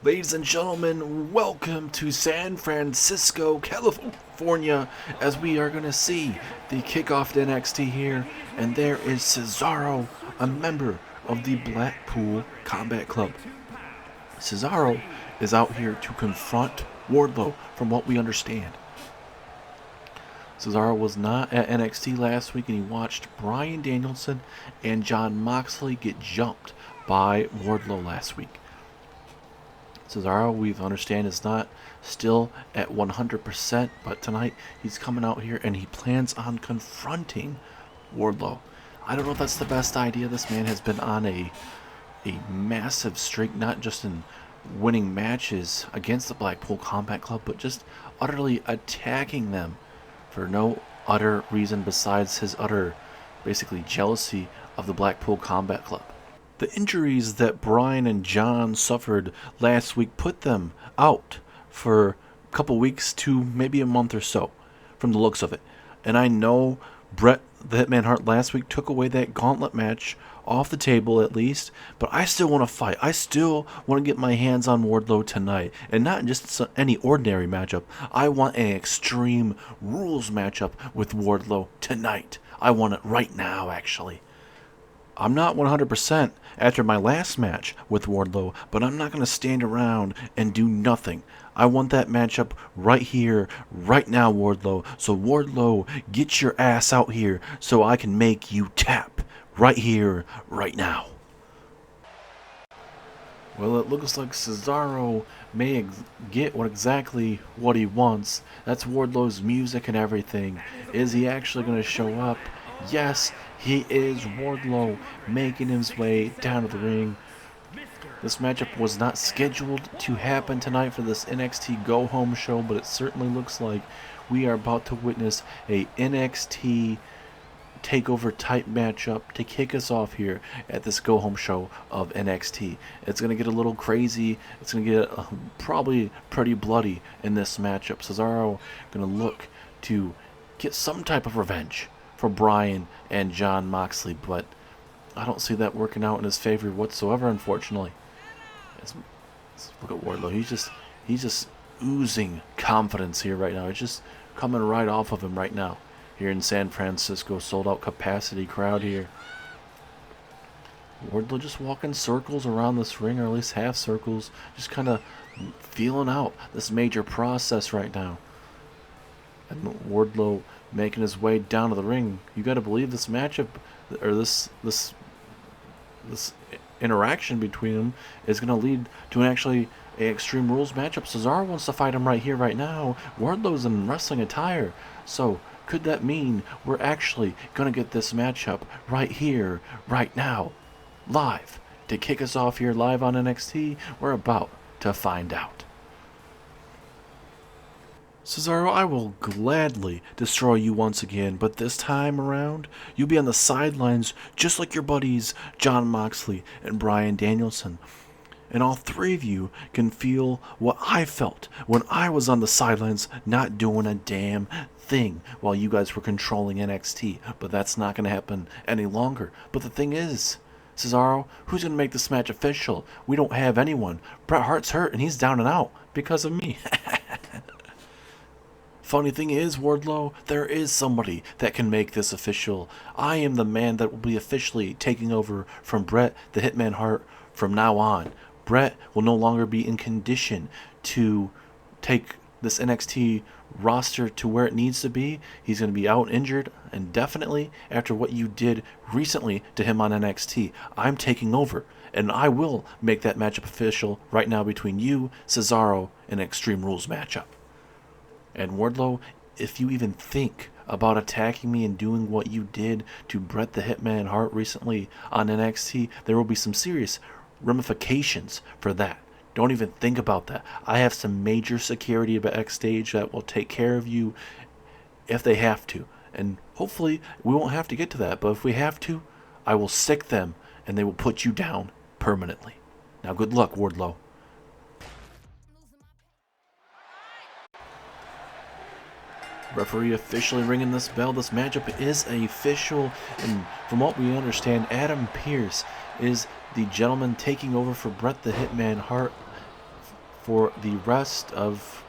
Ladies and gentlemen, welcome to San Francisco, California, as we are going to see the kickoff to NXT here, and there is Cesaro, a member of the Blackpool Combat Club. Cesaro is out here to confront Wardlow, from what we understand. Cesaro was not at NXT last week, and he watched Bryan Danielson and Jon Moxley get jumped by Wardlow last week. Cesaro, we understand, is not still at 100%, but tonight he's coming out here and he plans on confronting Wardlow. I don't know if that's the best idea. This man has been on a massive streak, not just in winning matches against the Blackpool Combat Club, but just utterly attacking them for no utter reason besides his utter, basically, jealousy of the Blackpool Combat Club. The injuries that Bryan and Jon suffered last week put them out for a couple weeks to maybe a month or so, from the looks of it. And I know Bret the Hitman Hart last week took away that gauntlet match off the table at least, but I still want to fight. I still want to get my hands on Wardlow tonight, and not just any ordinary matchup. I want an Extreme Rules matchup with Wardlow tonight. I want it right now, actually. I'm not 100% after my last match with Wardlow, but I'm not going to stand around and do nothing. I want that matchup right here, right now, Wardlow. So Wardlow, get your ass out here so I can make you tap right here, right now. Well, it looks like Cesaro may get exactly what he wants. That's Wardlow's music and everything. Is he actually going to show up? Yes, he is. Wardlow making his way down to the ring. This matchup was not scheduled to happen tonight for this NXT Go Home show, but it certainly looks like we are about to witness a NXT Takeover type matchup to kick us off here at this Go Home show of NXT. It's going to get a little crazy. It's going to get probably pretty bloody in this matchup. Cesaro going to look to get some type of revenge for Bryan and Jon Moxley, but I don't see that working out in his favor whatsoever, unfortunately. Let's look at Wardlow. He's just oozing confidence here right now. It's just coming right off of him right now. Here in San Francisco, sold out capacity crowd here. Wardlow just walking circles around this ring, or at least half circles, just kind of feeling out this major process right now. And Wardlow making his way down to the ring. You got to believe this matchup, or this interaction between them, is going to lead to an Extreme Rules matchup. Cesaro wants to fight him right here, right now. Wardlow's in wrestling attire, so could that mean we're actually going to get this matchup right here, right now, live? To kick us off here live on NXT, we're about to find out. Cesaro, I will gladly destroy you once again, but this time around, you'll be on the sidelines just like your buddies Jon Moxley and Bryan Danielson. And all three of you can feel what I felt when I was on the sidelines not doing a damn thing while you guys were controlling NXT. But that's not going to happen any longer. But the thing is, Cesaro, who's going to make this match official? We don't have anyone. Bret Hart's hurt and he's down and out because of me. Funny thing is, Wardlow, there is somebody that can make this official. I am the man that will be officially taking over from Bret the Hitman Hart from now on. Bret will no longer be in condition to take this NXT roster to where it needs to be. He's going to be out injured indefinitely after what you did recently to him on NXT. I'm taking over, and I will make that matchup official right now between you, Cesaro, and Extreme Rules matchup. And Wardlow, if you even think about attacking me and doing what you did to Bret the Hitman Hart recently on NXT, there will be some serious ramifications for that. Don't even think about that. I have some major security backstage that will take care of you if they have to. And hopefully we won't have to get to that, but if we have to, I will sick them and they will put you down permanently. Now good luck, Wardlow. Referee officially ringing this bell. This matchup is official, and from what we understand, Adam Pearce is the gentleman taking over for Bret the Hitman Hart for the rest of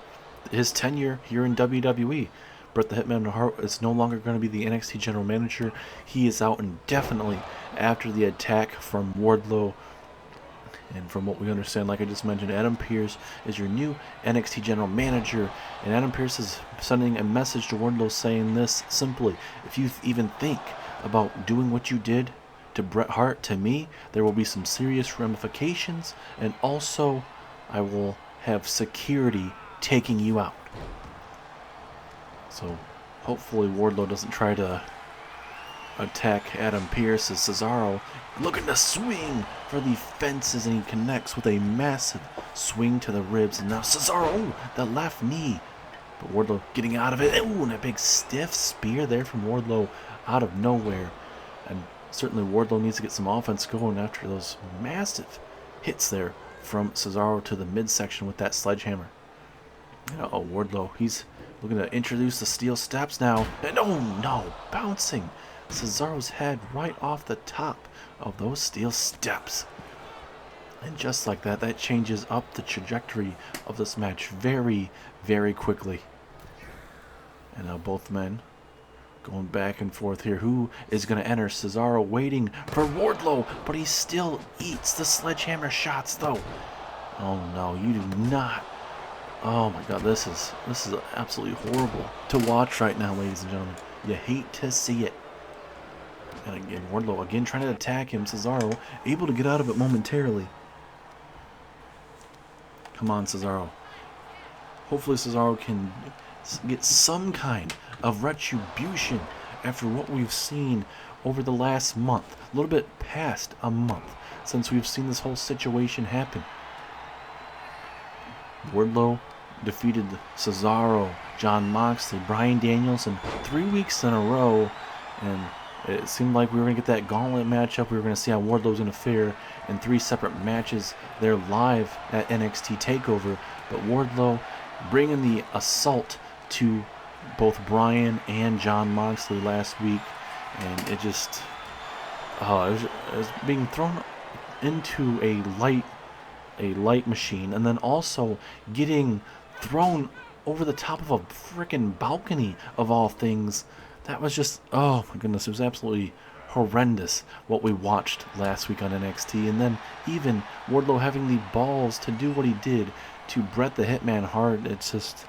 his tenure here in WWE. Bret the Hitman Hart is no longer going to be the NXT General Manager. He is out indefinitely after the attack from Wardlow. And from what we understand, like I just mentioned, Adam Pearce is your new NXT General Manager. And Adam Pearce is sending a message to Wardlow saying this simply: if you even think about doing what you did to Bret Hart to me, there will be some serious ramifications. And also, I will have security taking you out. So hopefully Wardlow doesn't try to attack Adam Pearce as Cesaro looking to swing for the fences, and he connects with a massive swing to the ribs. And now Cesaro, the left knee. But Wardlow getting out of it. Ooh, and a big stiff spear there from Wardlow out of nowhere. And certainly Wardlow needs to get some offense going after those massive hits there from Cesaro to the midsection with that sledgehammer. Uh-oh, Wardlow, he's looking to introduce the steel steps now. And oh no, bouncing Cesaro's head right off the top of those steel steps. And just like that, that changes up the trajectory of this match very, very quickly. And now both men going back and forth here. Who is going to enter? Cesaro waiting for Wardlow, but he still eats the sledgehammer shots though. Oh no, you do not. Oh my god, this is absolutely horrible to watch right now, ladies and gentlemen. You hate to see it. And again, Wardlow again trying to attack him. Cesaro able to get out of it momentarily. Come on, Cesaro. Hopefully Cesaro can get some kind of retribution after what we've seen over the last month. A little bit past a month since we've seen this whole situation happen. Wardlow defeated Cesaro, Jon Moxley, Bryan Danielson 3 weeks in a row, and it seemed like we were going to get that gauntlet matchup. We were going to see how Wardlow's going to fare in 3 separate matches. They're live at NXT TakeOver, but Wardlow bringing the assault to both Bryan and Jon Moxley last week, and it just it was being thrown into a light machine, and then also getting thrown over the top of a freaking balcony of all things. That was just, oh my goodness, it was absolutely horrendous what we watched last week on NXT. And then even Wardlow having the balls to do what he did to Bret the Hitman Hart. It's just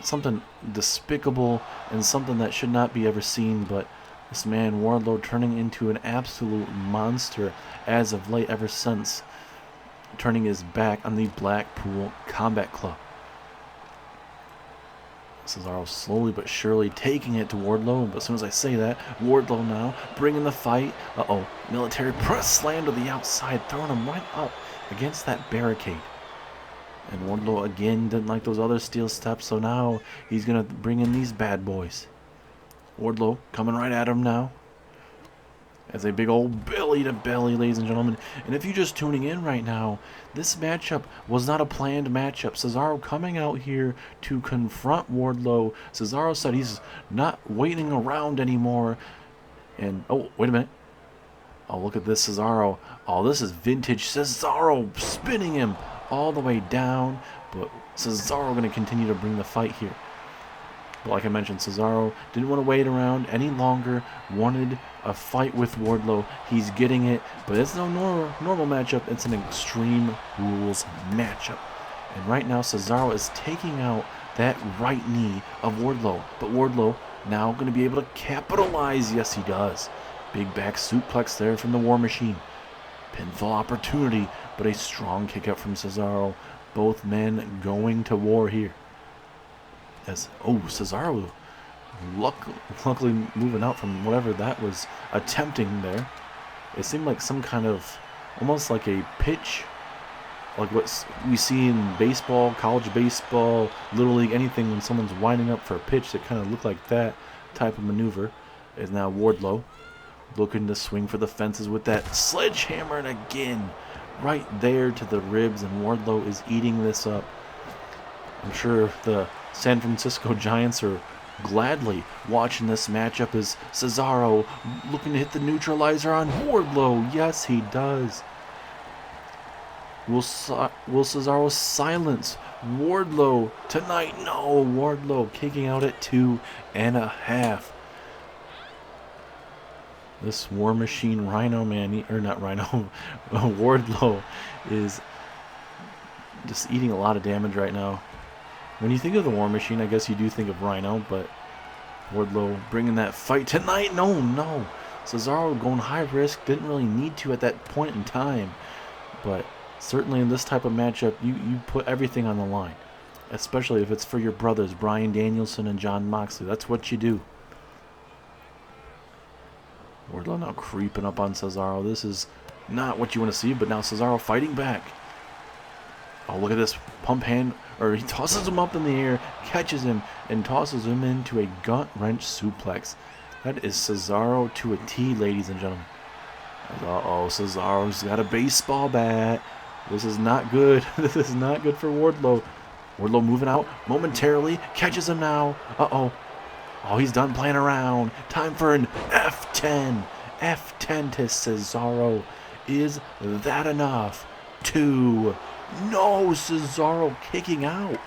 something despicable and something that should not be ever seen. But this man Wardlow turning into an absolute monster as of late, ever since turning his back on the Blackpool Combat Club. Cesaro slowly but surely taking it to Wardlow, but as soon as I say that, Wardlow now bringing the fight. Uh-oh, military press slam to the outside, throwing him right up against that barricade. And Wardlow again didn't like those other steel steps, so now he's going to bring in these bad boys. Wardlow coming right at him now. As a big old belly to belly, ladies and gentlemen. And if you're just tuning in right now, this matchup was not a planned matchup. Cesaro coming out here to confront Wardlow. Cesaro said he's not waiting around anymore. And, oh, wait a minute. Oh, look at this Cesaro. Oh, this is vintage Cesaro spinning him all the way down. But Cesaro going to continue to bring the fight here. But like I mentioned, Cesaro didn't want to wait around any longer, wanted a fight with Wardlow. He's getting it, but it's no normal matchup. It's an Extreme Rules matchup. And right now, Cesaro is taking out that right knee of Wardlow. But Wardlow now going to be able to capitalize. Yes, he does. Big back suplex there from the War Machine. Pinfall opportunity, but a strong kick out from Cesaro. Both men going to war here. As, oh, Cesaro luckily moving out from whatever that was attempting there. It seemed like some kind of, almost like a pitch, like what we see in baseball, college baseball, Little League, anything when someone's winding up for a pitch that kind of looked like that type of maneuver. Is now Wardlow looking to swing for the fences with that sledgehammer, and again, right there to the ribs, and Wardlow is eating this up. I'm sure the San Francisco Giants are gladly watching this matchup as Cesaro looking to hit the neutralizer on Wardlow. Yes, he does. Will Cesaro silence Wardlow tonight? No, Wardlow kicking out at 2.5. This War Machine Rhino man, or not Rhino, Wardlow is just eating a lot of damage right now. When you think of the War Machine, I guess you do think of Rhino, but Wardlow bringing that fight tonight? No. Cesaro going high risk, didn't really need to at that point in time, but certainly in this type of matchup, you put everything on the line, especially if it's for your brothers, Bryan Danielson and Jon Moxley. That's what you do. Wardlow now creeping up on Cesaro. This is not what you want to see, but now Cesaro fighting back. Oh, look at this pump hand, or he tosses him up in the air, catches him, and tosses him into a gut wrench suplex. That is Cesaro to a T, ladies and gentlemen. Uh-oh, Cesaro's got a baseball bat. This is not good. This is not good for Wardlow. Wardlow moving out momentarily. Catches him now. Uh-oh. Oh, he's done playing around. Time for an F10. F10 to Cesaro. Is that enough? 2. No, Cesaro kicking out.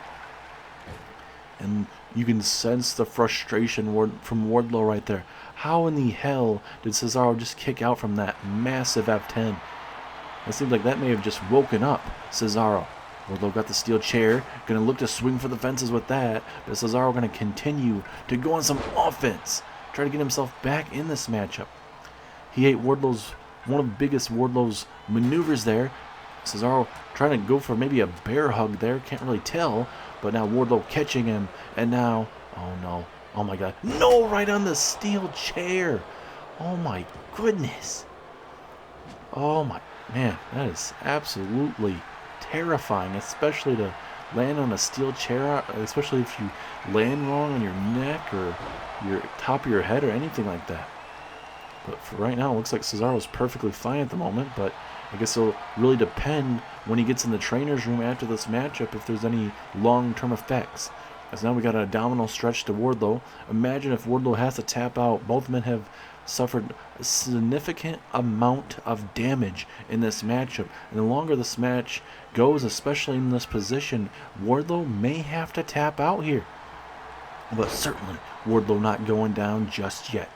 And you can sense the frustration from Wardlow right there. How in the hell did Cesaro just kick out from that massive F10? It seems like that may have just woken up Cesaro. Wardlow got the steel chair, going to look to swing for the fences with that, but Cesaro going to continue to go on some offense, try to get himself back in this matchup. He ate one of the biggest Wardlow's maneuvers there. Cesaro trying to go for maybe a bear hug there, can't really tell, but now Wardlow catching him, and now, oh no, oh my god, no, right on the steel chair. Oh my goodness. Oh my, man, that is absolutely terrifying, especially to land on a steel chair, especially if you land wrong on your neck or your top of your head or anything like that. But for right now, it looks like Cesaro's perfectly fine at the moment, but I guess it'll really depend when he gets in the trainer's room after this matchup if there's any long-term effects. As now we got an abdominal stretch to Wardlow. Imagine if Wardlow has to tap out. Both men have suffered a significant amount of damage in this matchup. And the longer this match goes, especially in this position, Wardlow may have to tap out here. But certainly, Wardlow not going down just yet.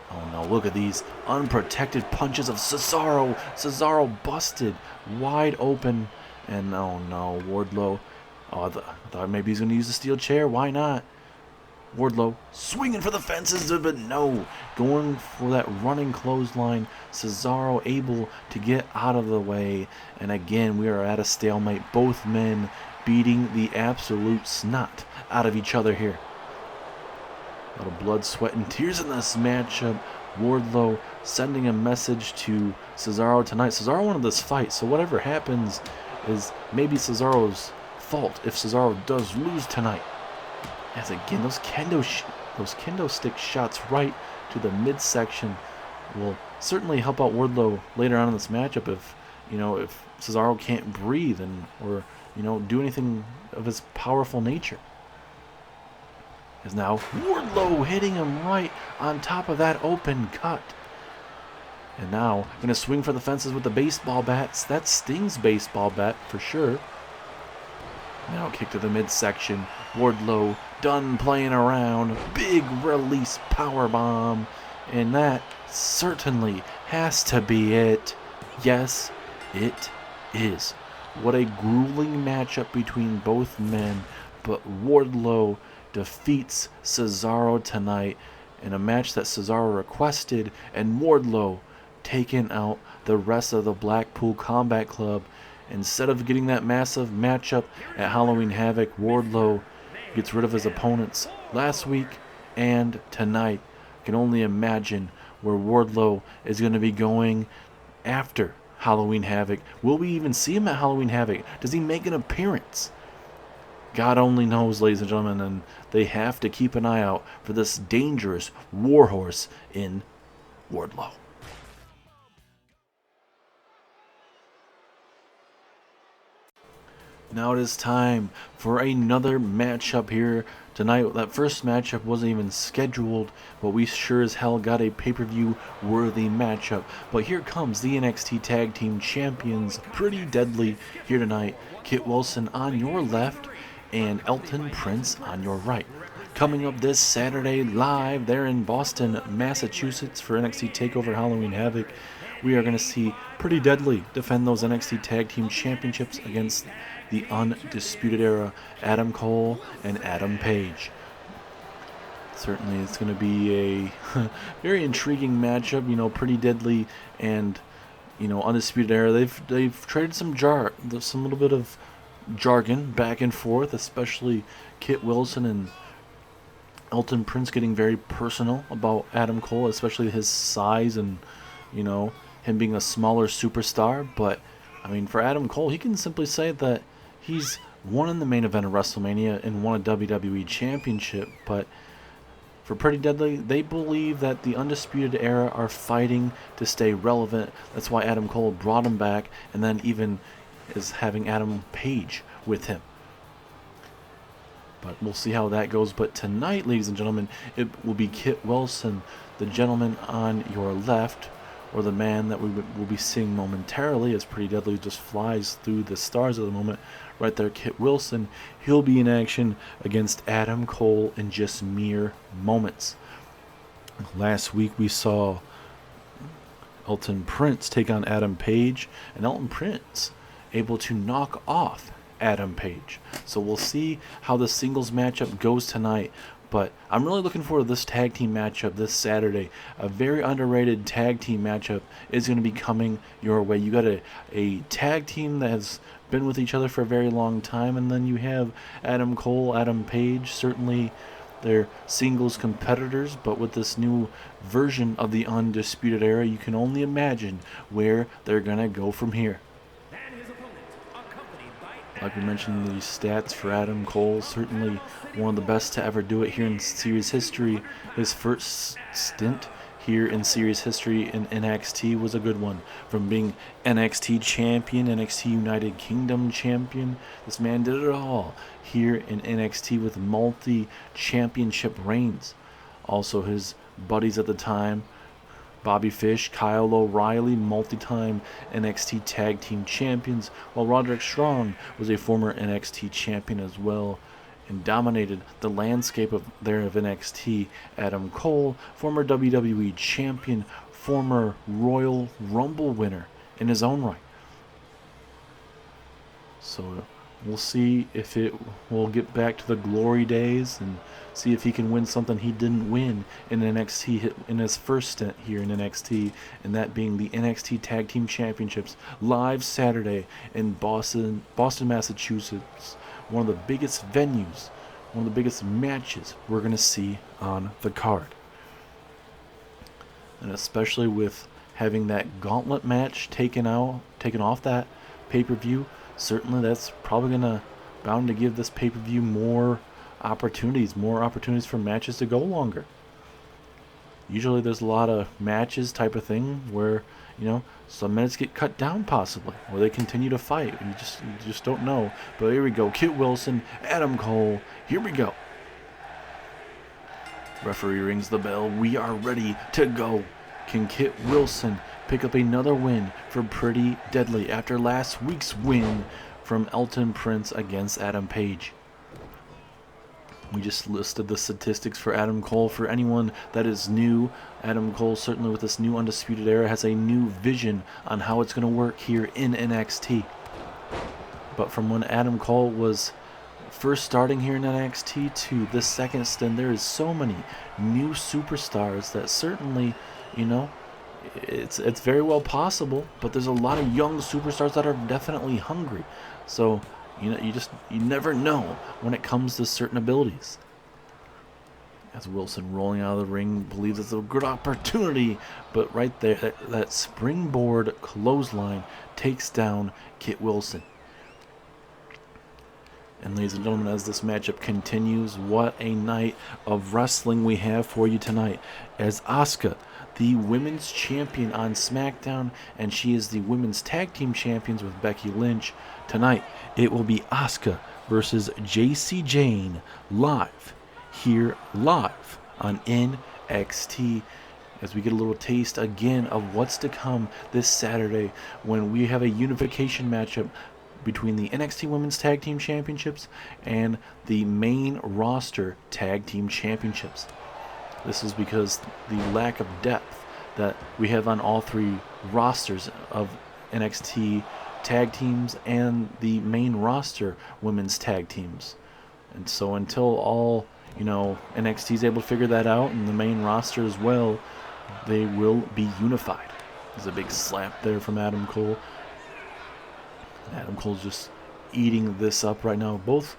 Oh no, look at these unprotected punches of Cesaro. Cesaro busted wide open. And oh no, Wardlow. Oh, I thought maybe he's going to use the steel chair. Why not? Wardlow swinging for the fences, but no. Going for that running clothesline. Cesaro able to get out of the way. And again, we are at a stalemate. Both men beating the absolute snot out of each other here. A lot of blood, sweat, and tears in this matchup. Wardlow sending a message to Cesaro tonight. Cesaro wanted this fight, so whatever happens is maybe Cesaro's fault if Cesaro does lose tonight. As again, those kendo stick shots right to the midsection will certainly help out Wardlow later on in this matchup if Cesaro can't breathe or do anything of his powerful nature. Is now Wardlow hitting him right on top of that open cut. And now going to swing for the fences with the baseball bats. That stings baseball bat for sure. Now kick to the midsection. Wardlow done playing around. Big release power bomb. And that certainly has to be it. Yes, it is. What a grueling matchup between both men. But Wardlow defeats Cesaro tonight in a match that Cesaro requested, and Wardlow taking out the rest of the Blackpool Combat Club. Instead of getting that massive matchup at Halloween Havoc, Wardlow gets rid of his opponents last week and tonight. I can only imagine where Wardlow is going to be going after Halloween Havoc. Will we even see him at Halloween Havoc? Does he make an appearance? God only knows, ladies and gentlemen, and they have to keep an eye out for this dangerous warhorse in Wardlow. Now it is time for another matchup here tonight. That first matchup wasn't even scheduled, but we sure as hell got a pay-per-view worthy matchup. But here comes the NXT Tag Team Champions, Pretty Deadly, here tonight. Kit Wilson on your left and Elton Prince on your right. Coming up this Saturday live there in Boston, Massachusetts for NXT Takeover Halloween Havoc, we are going to see Pretty Deadly defend those NXT Tag Team Championships against the Undisputed Era, Adam Cole and Adam Page. Certainly it's going to be a very intriguing matchup. You know, Pretty Deadly and, you know, Undisputed Era, they've traded some little bit of jargon back and forth, especially Kit Wilson and Elton Prince getting very personal about Adam Cole, especially his size and, you know, him being a smaller superstar. But I mean, for Adam Cole, he can simply say that he's won in the main event of WrestleMania and won a WWE Championship. But for Pretty Deadly, they believe that the Undisputed Era are fighting to stay relevant. That's why Adam Cole brought him back, and then even is having Adam Page with him. But we'll see how that goes. But tonight, ladies and gentlemen, it will be Kit Wilson, the gentleman on your left, or the man that we will be seeing momentarily as Pretty Deadly just flies through the stars at the moment. Right there, Kit Wilson. He'll be in action against Adam Cole in just mere moments. Last week we saw Elton Prince take on Adam Page, and Elton Prince able to knock off Adam Page. So we'll see how the singles matchup goes tonight. But I'm really looking forward to this tag team matchup this Saturday. A very underrated tag team matchup is going to be coming your way. You got a tag team that has been with each other for a very long time, and then you have Adam Cole, Adam Page. Certainly they're singles competitors, but with this new version of the Undisputed Era, you can only imagine where they're going to go from here. Like we mentioned, the stats for Adam Cole, certainly one of the best to ever do it here in series history. His first stint here in series history in NXT was a good one. From being NXT champion, NXT United Kingdom champion, this man did it all here in NXT with multi-championship reigns. Also his buddies at the time, Bobby Fish, Kyle O'Reilly, multi-time NXT Tag Team Champions, while Roderick Strong was a former NXT champion as well and dominated the landscape of NXT. Adam Cole, former WWE champion, former Royal Rumble winner in his own right. So we'll see if it will get back to the glory days and see if he can win something he didn't win in NXT in his first stint here in NXT, and that being the NXT Tag Team Championships live Saturday in Boston, Massachusetts. One of the biggest venues, one of the biggest matches we're going to see on the card. And especially with having that gauntlet match taken off that pay-per-view, certainly that's probably bound to give this pay-per-view more opportunities for matches to go longer. Usually there's a lot of matches type of thing where, you know, some minutes get cut down possibly, or they continue to fight. You just don't know. But here we go. Kit Wilson, Adam Cole. Here we go. Referee rings the bell. We are ready to go. Can Kit Wilson pick up another win for Pretty Deadly after last week's win from Elton Prince against Adam Page? We just listed the statistics for Adam Cole. For anyone that is new, Adam Cole, certainly with this new Undisputed Era, has a new vision on how it's going to work here in NXT. But from when Adam Cole was first starting here in NXT to this second stint, there is so many new superstars that certainly, you know, it's very well possible, but there's a lot of young superstars that are definitely hungry. So, you know, you never know when it comes to certain abilities. As Wilson, rolling out of the ring, believes it's a good opportunity, but right there, that springboard clothesline takes down Kit Wilson. And ladies and gentlemen, as this matchup continues, what a night of wrestling we have for you tonight. As Asuka, the women's champion on SmackDown, and she is the women's tag team champions with Becky Lynch, Tonight, it will be Asuka versus Jacy Jayne live on NXT, as we get a little taste again of what's to come this Saturday when we have a unification matchup between the NXT Women's Tag Team Championships and the main roster Tag Team Championships. This is because the lack of depth that we have on all three rosters of NXT tag teams and the main roster women's tag teams. And so until all, NXT is able to figure that out, and the main roster as well, they will be unified. There's a big slap there from Adam Cole. Adam Cole's just eating this up right now. Both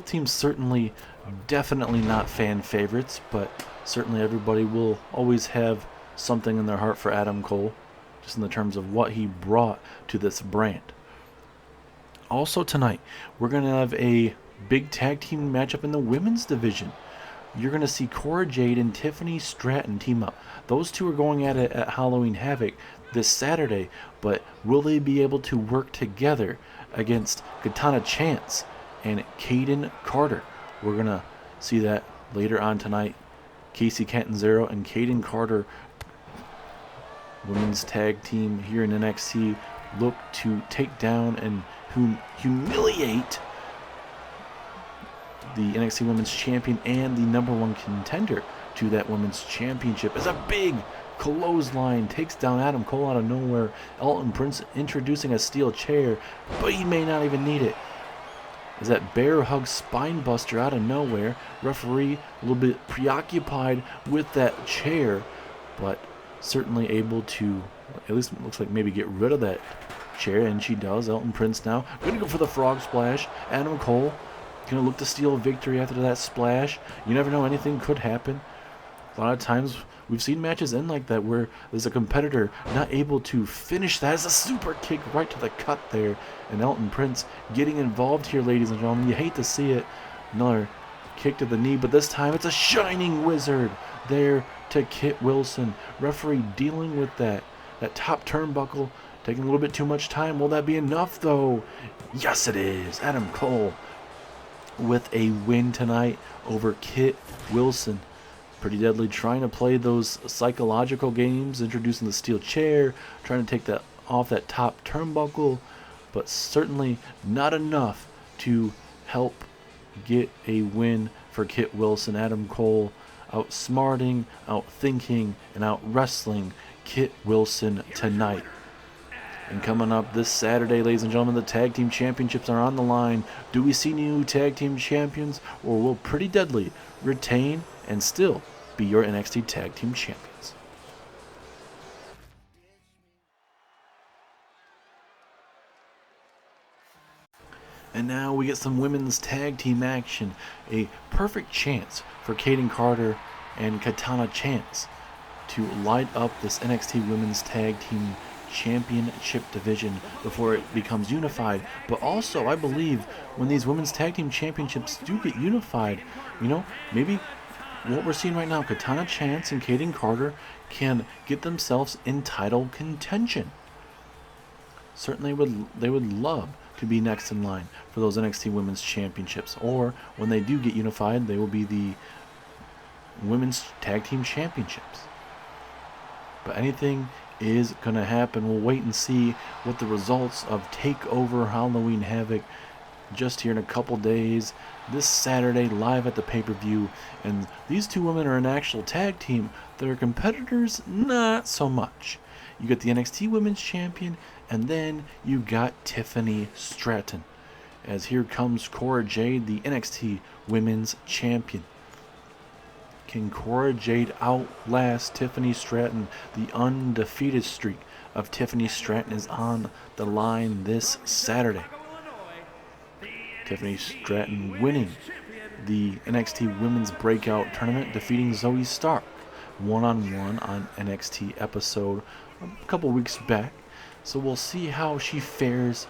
teams certainly, definitely not fan favorites, but certainly everybody will always have something in their heart for Adam Cole, just in the terms of what he brought to this brand. Also tonight, we're going to have a big tag team matchup in the women's division. You're going to see Cora, Jade, and Tiffany Stratton team up. Those two are going at it at Halloween Havoc this Saturday, but will they be able to work together against Katana Chance and KaydenCarter? We're going to see that later on tonight. KacyCatenzaro and KaydenCarter, women's tag team here in NXT, look to take down and humiliate the NXT Women's Champion and the #1 contender to that Women's Championship. As a big clothesline takes down Adam Cole out of nowhere. Elton Prince introducing a steel chair, but he may not even need it. As that bear hug spine buster out of nowhere. Referee a little bit preoccupied with that chair, but certainly able to, at least it looks like, maybe get rid of that chair, and she does. Elton Prince now gonna go for the frog splash. Adam Cole gonna look to steal a victory after that splash. You never know, anything could happen. A lot of times we've seen matches end like that where there's a competitor not able to finish that. As a super kick right to the cut there, and Elton Prince getting involved here, ladies and gentlemen. You hate to see it. Another kick to the knee, but this time it's a shining wizard there to Kit Wilson. Referee dealing with that top turnbuckle, taking a little bit too much time. Will that be enough though? Yes, it is. Adam Cole with a win tonight over Kit Wilson. Pretty deadly, trying to play those psychological games, introducing the steel chair, trying to take that off that top turnbuckle, but certainly not enough to help get a win for Kit Wilson. Adam Cole outsmarting, outthinking, and out-wrestling Kit Wilson tonight. And coming up this Saturday, ladies and gentlemen, the Tag Team Championships are on the line. Do we see new Tag Team Champions, or will Pretty Deadly retain and still be your NXT Tag Team Champions? And now we get some women's tag team action. A perfect chance for KaydenCarter and Katana Chance to light up this NXT Women's Tag Team Championship division before it becomes unified. But also, I believe when these Women's Tag Team Championships do get unified, maybe what we're seeing right now, Katana Chance and KaydenCarter can get themselves in title contention. Certainly they would love to be next in line for those NXT Women's Championships. Or when they do get unified, they will be the Women's Tag Team Championships. But anything is going to happen. We'll wait and see what the results of TakeOver Halloween Havoc just here in a couple days. This Saturday, live at the pay-per-view. And these two women are an actual tag team. Their competitors, not so much. You got the NXT Women's Champion, and then you got Tiffany Stratton. As here comes Cora Jade, the NXT Women's Champion. Can Cora Jade outlast Tiffany Stratton? The undefeated streak of Tiffany Stratton is on the line this Saturday. Tiffany Stratton winning the NXT Women's Breakout Tournament, defeating Zoe Stark one-on-one on NXT episode a couple weeks back. So we'll see how she fares,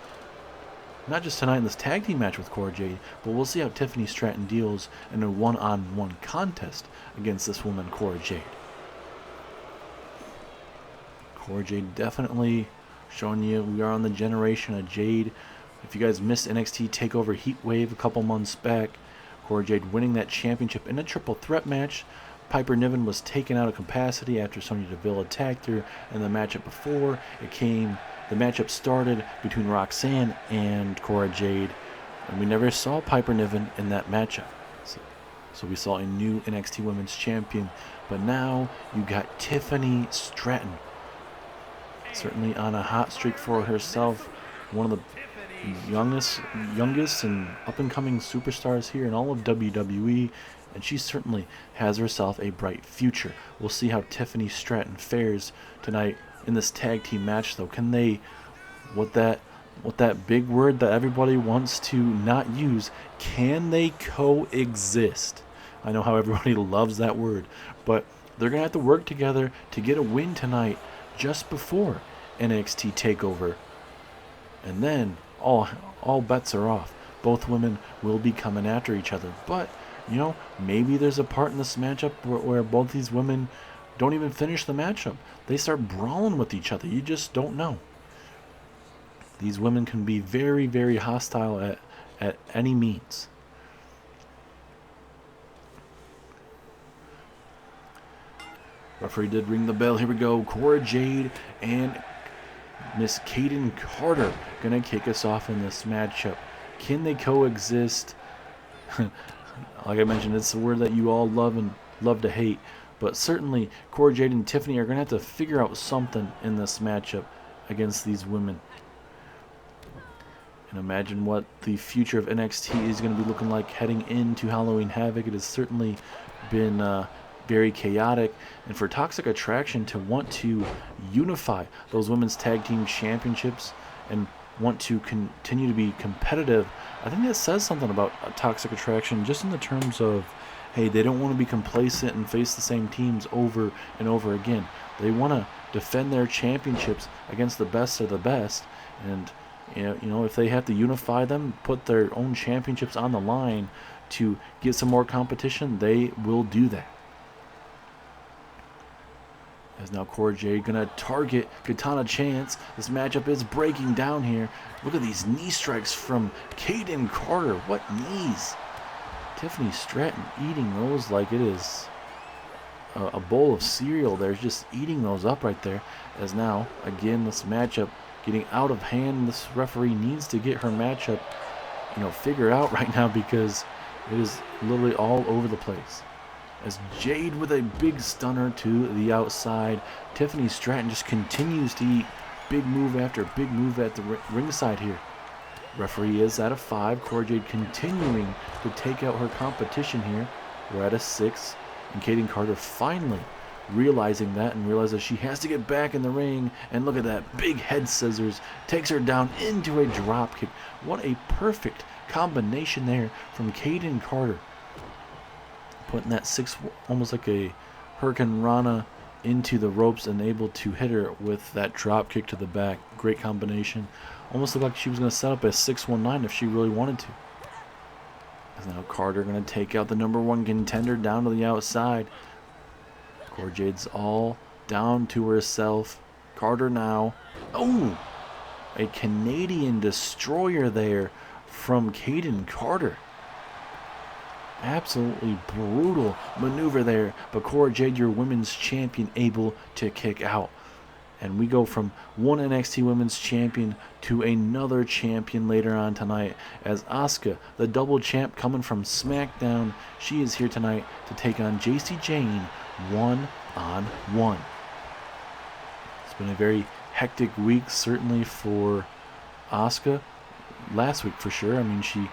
not just tonight in this tag team match with Cora Jade, but we'll see how Tiffany Stratton deals in a one-on-one contest against this woman, Cora Jade. Cora Jade definitely showing you we are on the generation of Jade If you guys missed NXT Takeover Heat Wave a couple months back, Cora Jade winning that championship in a triple threat match. Piper Niven was taken out of capacity after Sonya Deville attacked her in the matchup before. The matchup started between Roxanne and Cora Jade, and we never saw Piper Niven in that matchup. So we saw a new NXT Women's Champion, but now you got Tiffany Stratton, certainly on a hot streak for herself, one of the youngest and up-and-coming superstars here in all of WWE, and she certainly has herself a bright future. We'll see how Tiffany Stratton fares tonight in this tag team match, though. Can they, what that big word that everybody wants to not use, can they coexist? I know how everybody loves that word, but they're going to have to work together to get a win tonight just before NXT TakeOver. And then all bets are off. Both women will be coming after each other. But, maybe there's a part in this matchup where both these women don't even finish the matchup. They start brawling with each other. You just don't know. These women can be very, very hostile at any means. Referee did ring the bell. Here we go. Cora Jade and Miss KaydenCarter gonna kick us off in this matchup. Can they coexist? Like I mentioned, it's a word that you all love to hate, but certainly Cora Jade and Tiffany are gonna have to figure out something in this matchup against these women. And imagine what the future of NXT is going to be looking like heading into Halloween Havoc. It has certainly been very chaotic, and for Toxic Attraction to want to unify those women's tag team championships and want to continue to be competitive, I think that says something about Toxic Attraction, just in the terms of, hey, they don't want to be complacent and face the same teams over and over again. They want to defend their championships against the best of the best, and if they have to unify them, put their own championships on the line to get some more competition, they will do that. As now Cora Jade gonna target Katana Chance. This matchup is breaking down here. Look at these knee strikes from KaydenCarter. What knees? Tiffany Stratton eating those like it is a bowl of cereal. They're just eating those up right there. As now, again, this matchup getting out of hand. This referee needs to get her matchup, figured out right now, because it is literally all over the place. As Jade with a big stunner to the outside. Tiffany Stratton just continues to eat big move after big move at the ringside here. Referee is at a 5. Cora Jade continuing to take out her competition here. We're at a 6. And KaydenCarter finally realizing that and realizes she has to get back in the ring. And look at that, big head scissors takes her down into a drop kick. What a perfect combination there from KaydenCarter, putting that 6, almost like a Hurricane Rana, into the ropes and able to hit her with that drop kick to the back. Great combination. Almost looked like she was going to set up a 619 if she really wanted to. As now Carter going to take out the #1 contender down to the outside. Cora Jade's all down to herself. Carter now. Oh! A Canadian destroyer there from KaydenCarter. Absolutely brutal maneuver there. But Cora Jade, your women's champion, able to kick out. And we go from one NXT Women's Champion to another champion later on tonight, as Asuka, the double champ coming from SmackDown, she is here tonight to take on Jacy Jayne one-on-one. It's been a very hectic week, certainly for Asuka. Last week for sure. I mean, she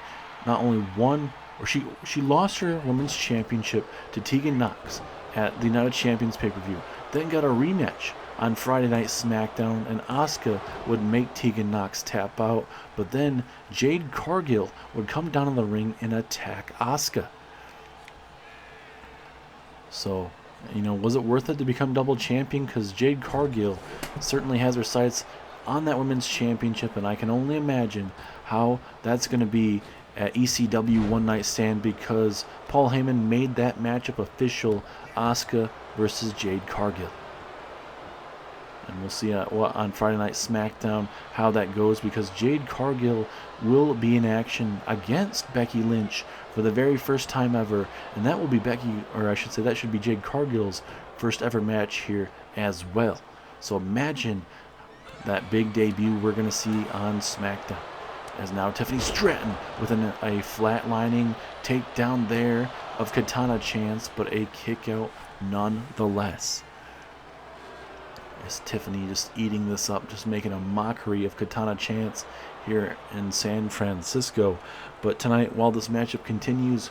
not only won, or she lost her Women's Championship to Tegan Nox at the United Champions pay-per-view, then got a rematch on Friday Night SmackDown, and Asuka would make Tegan Nox tap out, but then Jade Cargill would come down in the ring and attack Asuka. So, was it worth it to become double champion? Because Jade Cargill certainly has her sights on that Women's Championship, and I can only imagine how that's going to be at ECW One Night Stand, because Paul Heyman made that matchup official, Asuka versus Jade Cargill. And we'll see what on Friday Night SmackDown how that goes, because Jade Cargill will be in action against Becky Lynch for the very first time ever, and that will be that should be Jade Cargill's first ever match here as well. So imagine that big debut we're going to see on SmackDown. As now Tiffany Stratton with a flatlining takedown there of Katana Chance, but a kick out nonetheless. As Tiffany just eating this up, just making a mockery of Katana Chance here in San Francisco. But tonight, while this matchup continues,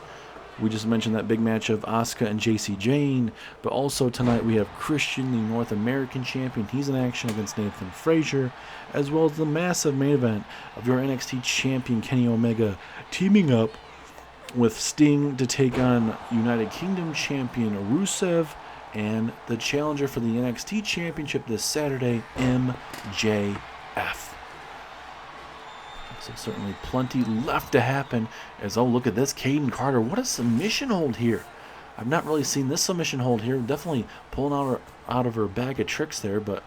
we just mentioned that big match of Asuka and Jayne, but also tonight we have Christian, the North American champion. He's in action against Nathan Frazier, as well as the massive main event of your NXT champion Kenny Omega teaming up with Sting to take on United Kingdom champion Rusev and the challenger for the NXT championship this Saturday, MJF. So certainly plenty left to happen. As, oh, look at this, KaydenCarter. What a submission hold here. I've not really seen this submission hold here. Definitely pulling out of her bag of tricks there, but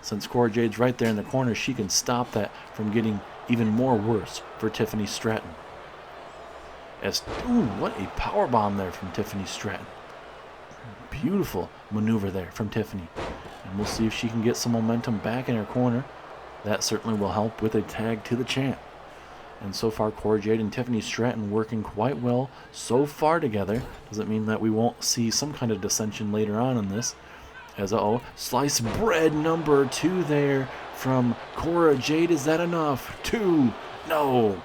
since Cora Jade's right there in the corner, she can stop that from getting even more worse for Tiffany Stratton. Ooh, what a powerbomb there from Tiffany Stratton. Beautiful maneuver there from Tiffany. And we'll see if she can get some momentum back in her corner. That certainly will help with a tag to the champ. And so far, Cora Jade and Tiffany Stratton working quite well so far together. Doesn't mean that we won't see some kind of dissension later on in this. As, sliced bread number 2 there from Cora Jade. Is that enough? 2. No.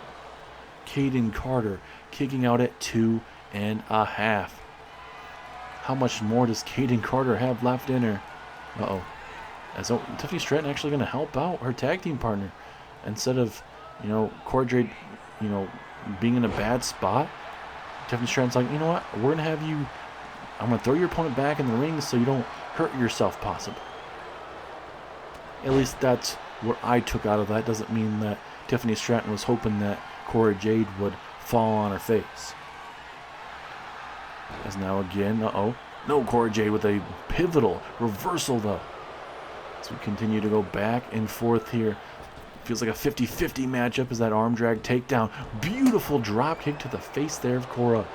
KaydenCarter kicking out at 2.5. How much more does KaydenCarter have left in her? As Tiffany Stratton actually going to help out her tag team partner instead of, Cora Jade, being in a bad spot. Tiffany Stratton's like, you know what? We're going to have you. I'm going to throw your opponent back in the ring so you don't hurt yourself, possibly. At least that's what I took out of that. Doesn't mean that Tiffany Stratton was hoping that Cora Jade would fall on her face. As now again, no, Cora Jade with a pivotal reversal though. As we continue to go back and forth here. Feels like a 50-50 matchup as that arm drag takedown. Beautiful drop kick to the face there of Cora.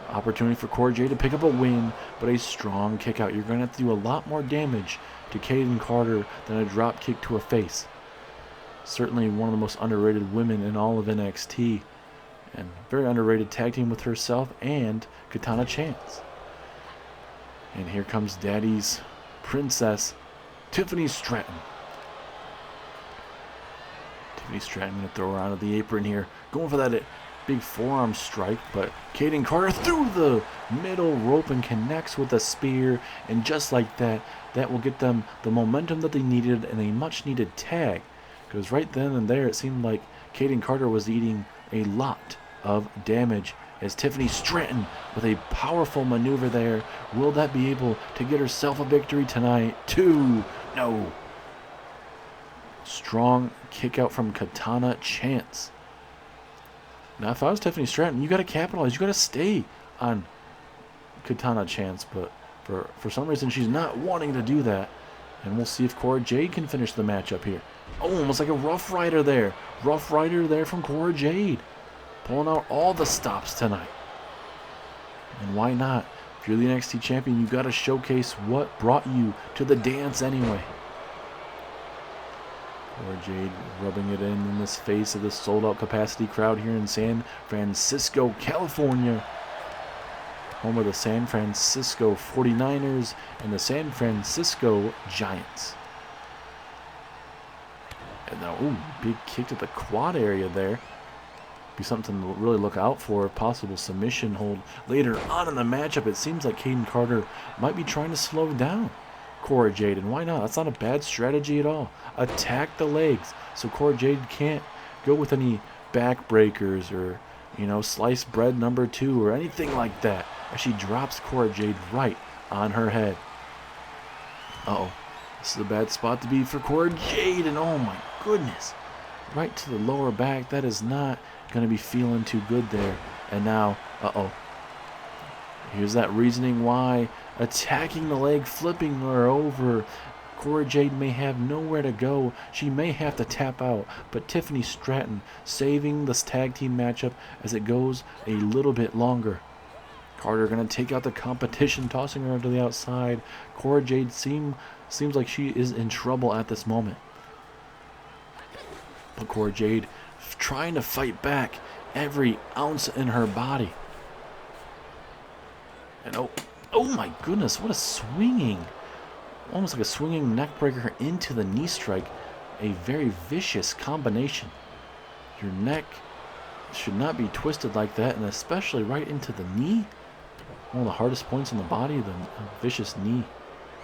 Opportunity for Cora Jade to pick up a win, but a strong kick out. You're going to have to do a lot more damage to KaydenCarter than a drop kick to a face. Certainly one of the most underrated women in all of NXT. And very underrated tag team with herself and Katana Chance. And here comes Daddy's princess, Tiffany Stratton. Tiffany Stratton going to throw her out of the apron here. Going for that big forearm strike, but KaydenCarter through the middle rope and connects with a spear. And just like that, that will get them the momentum that they needed and a much-needed tag. Because right then and there, it seemed like KaydenCarter was eating a lot of damage as Tiffany Stratton with a powerful maneuver there. Will that be able to get herself a victory tonight? 2. No. Strong kick out from Katana Chance. Now, if I was Tiffany Stratton, you got to capitalize. You got to stay on Katana Chance, but for some reason she's not wanting to do that. And we'll see if Cora Jade can finish the matchup here. Oh, almost like a Rough Rider there. Rough Rider there from Cora Jade. Pulling out all the stops tonight. And why not? If you're the NXT champion, you got to showcase what brought you to the dance anyway. Cora Jade rubbing it in this face of this sold-out capacity crowd here in San Francisco, California. Home of the San Francisco 49ers and the San Francisco Giants. And now, ooh, big kick to the quad area there. Be something to really look out for. A possible submission hold later on in the matchup. It seems like KaydenCarter might be trying to slow down Cora Jade, and why not? That's not a bad strategy at all. Attack the legs so Cora Jade can't go with any backbreakers or, sliced bread number 2 or anything like that. As she drops Cora Jade right on her head. This is a bad spot to be for Cora Jade, and oh my goodness, right to the lower back. That is not going to be feeling too good there. And now, here's that reasoning why. Attacking the leg, flipping her over. Cora Jade may have nowhere to go. She may have to tap out, but Tiffany Stratton saving this tag team matchup as it goes a little bit longer. Carter going to take out the competition, tossing her to the outside. Cora Jade seems like she is in trouble at this moment. But Cora Jade trying to fight back every ounce in her body. And oh my goodness, what a swinging, almost like a swinging neck breaker into the knee strike. A very vicious combination. Your neck should not be twisted like that, and especially right into the knee. One of the hardest points in the body, the vicious knee.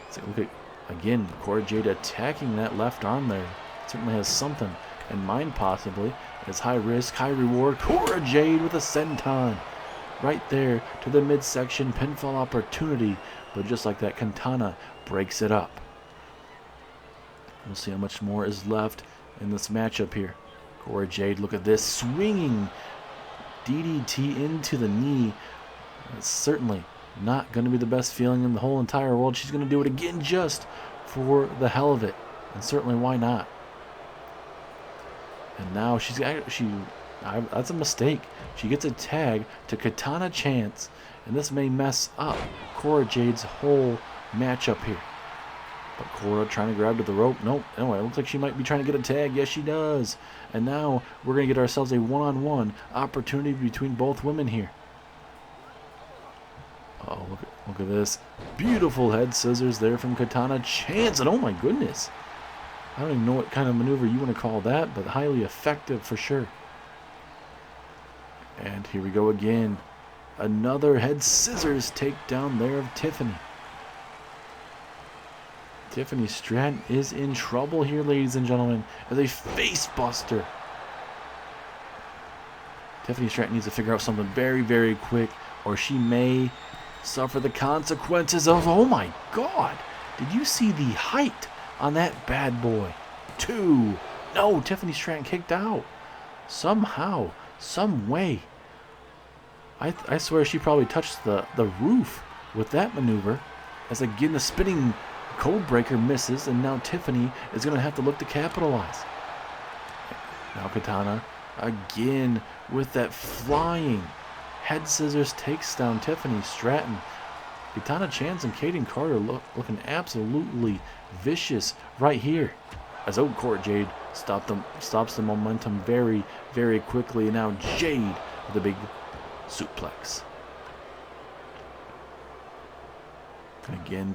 So look at, again, Cora Jade attacking that left arm there. Certainly has something in mind possibly. It's high risk, high reward. Cora Jade with a senton. Right there to the midsection pinfall opportunity. But just like that, Katana breaks it up. We'll see how much more is left in this matchup here. Cora Jade, look at this, swinging DDT into the knee. It's certainly not going to be the best feeling in the whole entire world. She's going to do it again just for the hell of it. And certainly, why not? And now that's a mistake. She gets a tag to Katana Chance, and this may mess up Cora Jade's whole matchup here. But Cora trying to grab to the rope. Nope. Anyway, it looks like she might be trying to get a tag. Yes, she does. And now we're going to get ourselves a one-on-one opportunity between both women here. Oh, look at this. Beautiful head scissors there from Katana Chance. And oh my goodness. I don't even know what kind of maneuver you want to call that, but highly effective for sure. And here we go again. Another head scissors takedown there of Tiffany. Tiffany Stratton is in trouble here, ladies and gentlemen, as a face buster. Tiffany Stratton needs to figure out something very, very quick, or she may suffer the consequences of, oh my God, did you see the height on that bad boy? 2. No, Tiffany Stratton kicked out. Somehow, some way. I swear she probably touched the roof with that maneuver. As again, the spinning code breaker misses, and now Tiffany is going to have to look to capitalize. Now Katana again with that flying head scissors takes down Tiffany Stratton. Katana Chance and KaydenCarter looking absolutely vicious right here. As Cora Jade stops the momentum very, very quickly. And now Jade with a big suplex.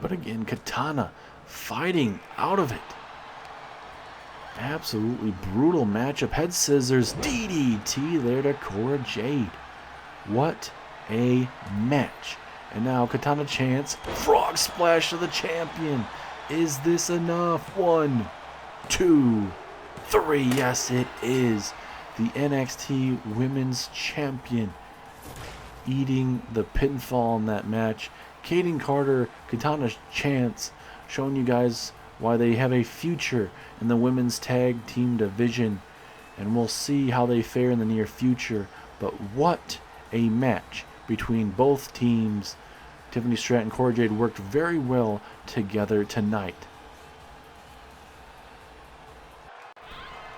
But again, Katana fighting out of it. Absolutely brutal matchup. Head scissors, DDT there to Cora Jade. What a match. And now Katana Chance, frog splash to the champion. Is this enough? 1, 2, 3. Yes, it is. The NXT Women's Champion eating the pinfall in that match. KaydenCarter, Katana Chance showing you guys why they have a future in the women's tag team division. And we'll see how they fare in the near future. But what a match between both teams. Tiffany Stratton and Cora Jade worked very well together tonight.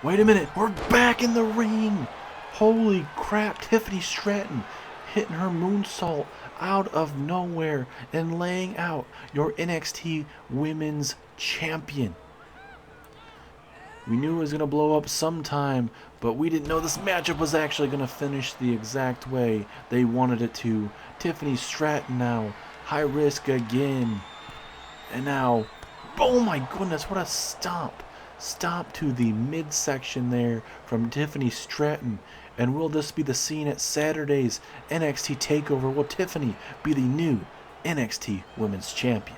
Wait a minute, we're back in the ring. Holy crap, Tiffany Stratton hitting her moonsault out of nowhere and laying out your NXT Women's Champion. We knew it was going to blow up sometime, but we didn't know this matchup was actually going to finish the exact way they wanted it to. Tiffany Stratton now, high risk again. And now, oh my goodness, what a stomp. Stomp to the midsection there from Tiffany Stratton. And will this be the scene at Saturday's NXT Takeover? Will Tiffany be the new NXT Women's Champion?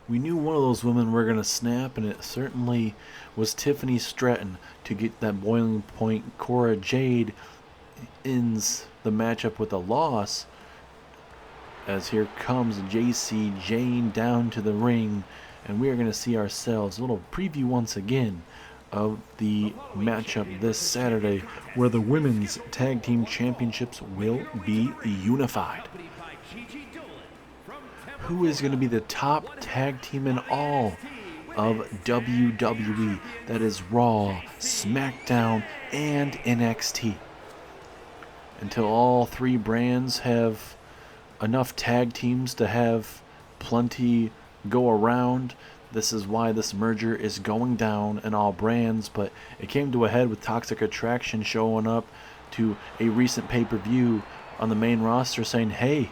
We knew one of those women were going to snap, and it certainly was Tiffany Stratton to get that boiling point. Cora Jade ends the matchup with a loss, as here comes Jacy, Jayne down to the ring, and we are going to see ourselves a little preview once again of the matchup this Saturday, where the women's tag team championships will be unified. who is going to be the top tag team in all of WWE. That is Raw, SmackDown, and NXT. Until all three brands have enough tag teams to have plenty go around, this is why this merger is going down in all brands. But it came to a head with Toxic Attraction showing up to a recent pay-per-view on the main roster saying, hey,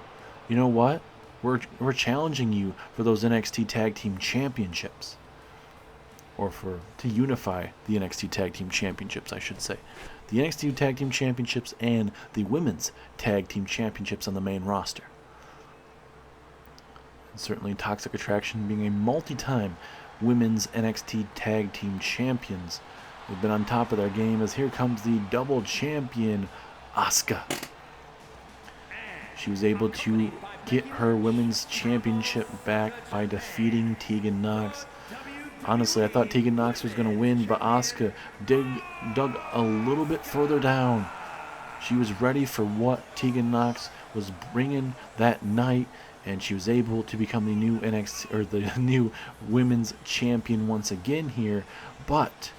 you know what? We're challenging you for those NXT Tag Team Championships. Or to unify the NXT Tag Team Championships, I should say. The NXT Tag Team Championships and the Women's Tag Team Championships on the main roster. And certainly Toxic Attraction being a multi-time Women's NXT Tag Team Champions. They've been on top of their game as here comes the double champion, Asuka. She was able to get her Women's Championship back by defeating Tegan Nox. Honestly, I thought Tegan Nox was going to win, but Asuka dug a little bit further down. She was ready for what Tegan Nox was bringing that night, and she was able to become the new the new Women's Champion once again here. But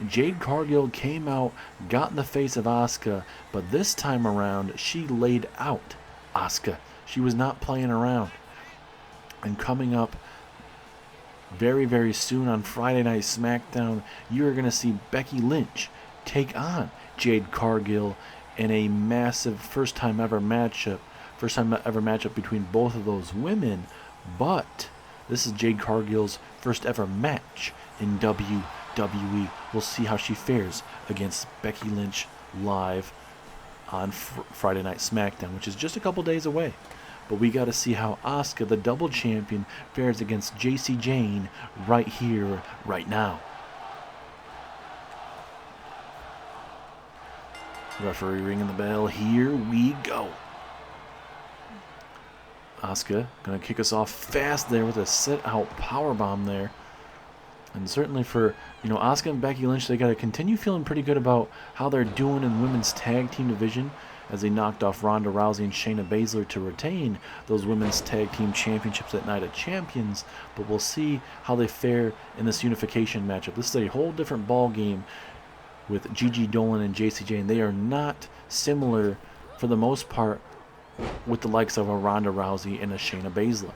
Jade Cargill came out, got in the face of Asuka, but this time around she laid out Asuka. She was not playing around. And coming up very, very soon on Friday Night SmackDown, you are going to see Becky Lynch take on Jade Cargill in a massive first time ever matchup between both of those women. But this is Jade Cargill's first ever match in WWE. We'll see how she fares against Becky Lynch live on Friday Night SmackDown, which is just a couple days away. But we got to see how Asuka, the double champion, fares against Jacy Jayne right here, right now. Referee ringing the bell. Here we go. Asuka going to kick us off fast there with a sit-out powerbomb there. And certainly for, Asuka and Becky Lynch, they got to continue feeling pretty good about how they're doing in women's tag team division, as they knocked off Ronda Rousey and Shayna Baszler to retain those women's tag team championships at Night of Champions. But we'll see how they fare in this unification matchup. This is a whole different ball game with Gigi Dolan and Jacy Jayne. They are not similar for the most part with the likes of a Ronda Rousey and a Shayna Baszler.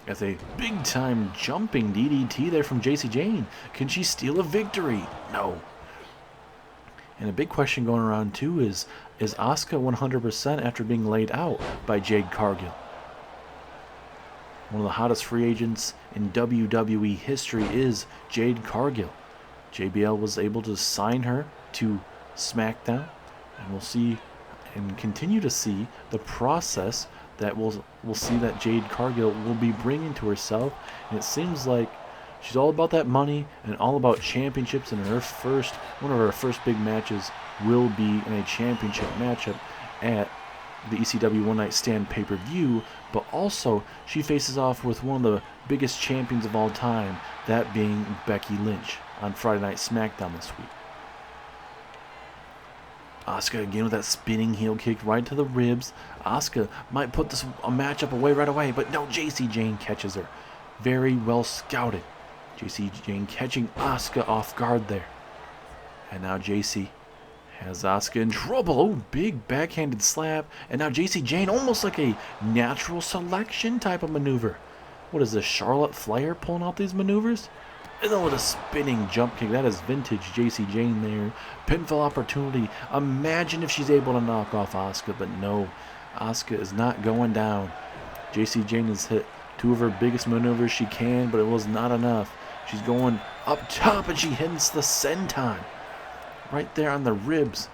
As a big-time jumping DDT there from Jacy Jayne. Can she steal a victory? No. And a big question going around too is Asuka 100% after being laid out by Jade Cargill? One of the hottest free agents in WWE history is Jade Cargill. JBL was able to sign her to SmackDown, and we'll see and continue to see the process that we'll see that Jade Cargill will be bringing to herself. And it seems like she's all about that money and all about championships, and one of her first big matches will be in a championship matchup at the ECW One Night Stand pay-per-view. But also, she faces off with one of the biggest champions of all time, that being Becky Lynch, on Friday Night SmackDown this week. Asuka again with that spinning heel kick right to the ribs. Asuka might put this matchup away right away, but no, Jacy Jayne catches her. Very well scouted. Jacy Jayne catching Asuka off guard there. And now Jacy has Asuka in trouble. Oh, big backhanded slap. And now Jacy Jayne, almost like a natural selection type of maneuver. What is this, Charlotte Flair pulling out these maneuvers? And then with a spinning jump kick. That is vintage Jacy Jayne there. Pinfall opportunity. Imagine if she's able to knock off Asuka, but no. Asuka is not going down. Jacy Jayne has hit two of her biggest maneuvers she can, but it was not enough. She's going up top, and she hits the senton right there on the ribs.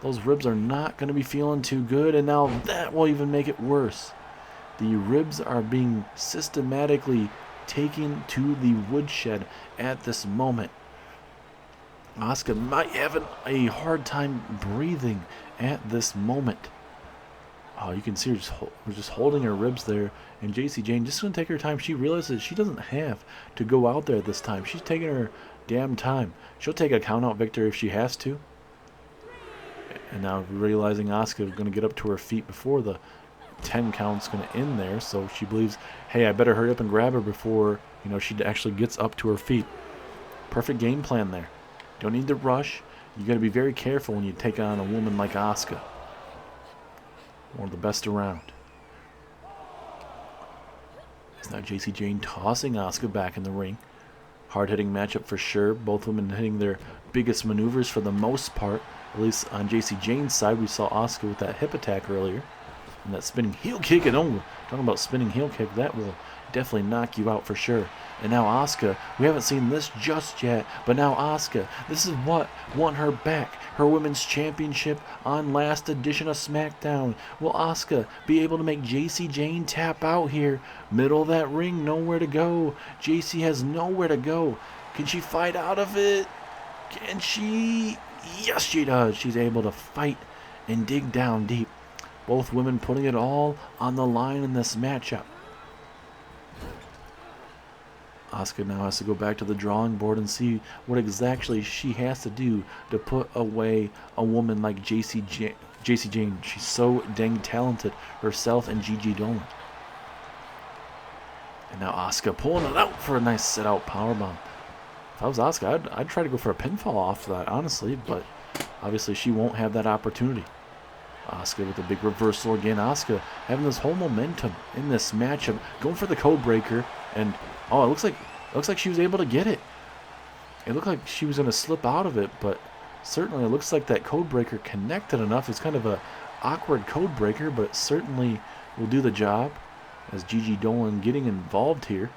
Those ribs are not going to be feeling too good, and now that will even make it worse. The ribs are being systematically taken to the woodshed at this moment. Asuka might have a hard time breathing at this moment. Oh, you can see her just holding her ribs there. And Jacy Jayne just going to take her time. She realizes she doesn't have to go out there this time. She's taking her damn time. She'll take a count-out victory if she has to. And now realizing Asuka is going to get up to her feet before the 10 count's going to end there, so she believes, hey, I better hurry up and grab her before, she actually gets up to her feet. Perfect game plan there. Don't need to rush. You got to be very careful when you take on a woman like Asuka. One of the best around. It's now Jacy Jayne tossing Asuka back in the ring. Hard-hitting matchup for sure. Both women hitting their biggest maneuvers for the most part. At least on Jacy Jayne's side, we saw Asuka with that hip attack earlier. And that spinning heel kick. And talking about spinning heel kick, that will definitely knock you out for sure. And now Asuka, we haven't seen this just yet, but now Asuka, this is what won her back her women's championship on last edition of SmackDown. Will Asuka be able to make Jacy Jayne tap out here? Middle of that ring, nowhere to go. Jacy has nowhere to go. Can she fight out of it? Can she? Yes, she does. She's able to fight and dig down deep. Both women putting it all on the line in this matchup. Asuka now has to go back to the drawing board and see what exactly she has to do to put away a woman like Jacy Jayne. She's so dang talented herself and Gigi Dolan. And now Asuka pulling it out for a nice sit-out powerbomb. If I was Asuka, I'd try to go for a pinfall off that, honestly, but obviously she won't have that opportunity. Asuka with a big reversal again. Asuka having this whole momentum in this matchup, going for the code breaker, and oh, it looks like she was able to get it. It looked like she was going to slip out of it, but certainly it looks like that code breaker connected enough. It's kind of a awkward code breaker, but it certainly will do the job. As Gigi Dolan getting involved here.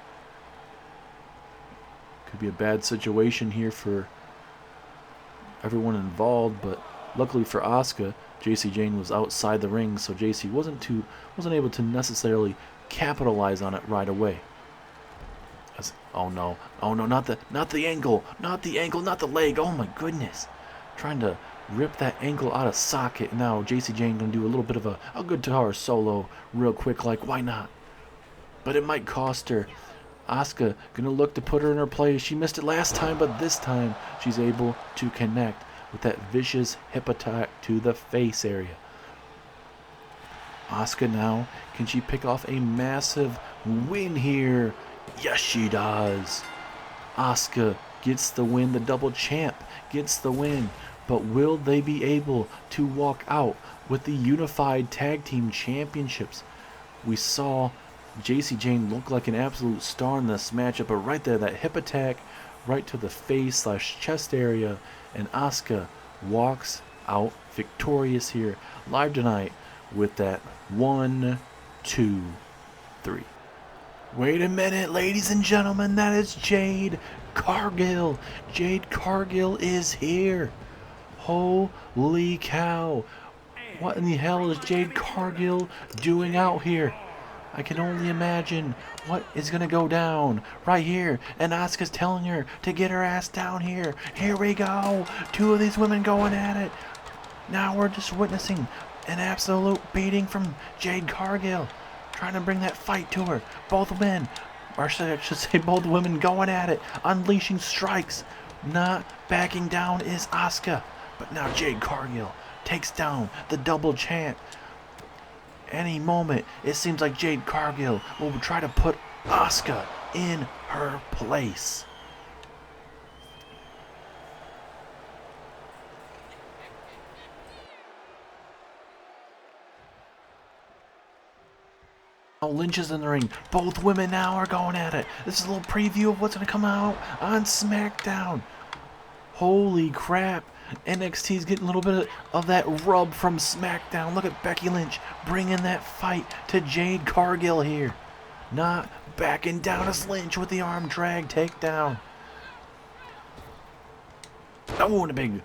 Could be a bad situation here for everyone involved, but luckily for Asuka, Jacy Jayne was outside the ring, so Jacy wasn't able to necessarily capitalize on it right away. Oh no, not the ankle, not the leg. Oh my goodness. Trying to rip that ankle out of socket. Now Jacy Jayne gonna do a little bit of a guitar solo real quick, like why not? But it might cost her. Asuka gonna look to put her in her place. She missed it last time, but this time she's able to connect with that vicious hip attack to the face area. Asuka now, can she pick off a massive win here? Yes, she does. Asuka gets the win. The double champ gets the win. But will they be able to walk out with the unified tag team championships? We saw Jacy Jayne look like an absolute star in this matchup, but right there, that hip attack right to the face/chest area, and Asuka walks out victorious here live tonight with that 1, 2, 3. Wait a minute, ladies and gentlemen, that is Jade Cargill. Jade Cargill is here. Holy cow. What in the hell is Jade Cargill doing out here? I can only imagine what is going to go down right here. And Asuka's telling her to get her ass down here. Here we go. Two of these women going at it. Now we're just witnessing an absolute beating from Jade Cargill. Trying to bring that fight to her. Both men, or I should say both women going at it. Unleashing strikes. Not backing down is Asuka. But now Jade Cargill takes down the double champ. Any moment, it seems like Jade Cargill will try to put Asuka in her place. Now Lynch is in the ring. Both women now are going at it. This is a little preview of what's going to come out on SmackDown. Holy crap. NXT's getting a little bit of that rub from SmackDown. Look at Becky Lynch bringing that fight to Jade Cargill here. Not backing down as Lynch with the arm drag takedown. Oh, and a big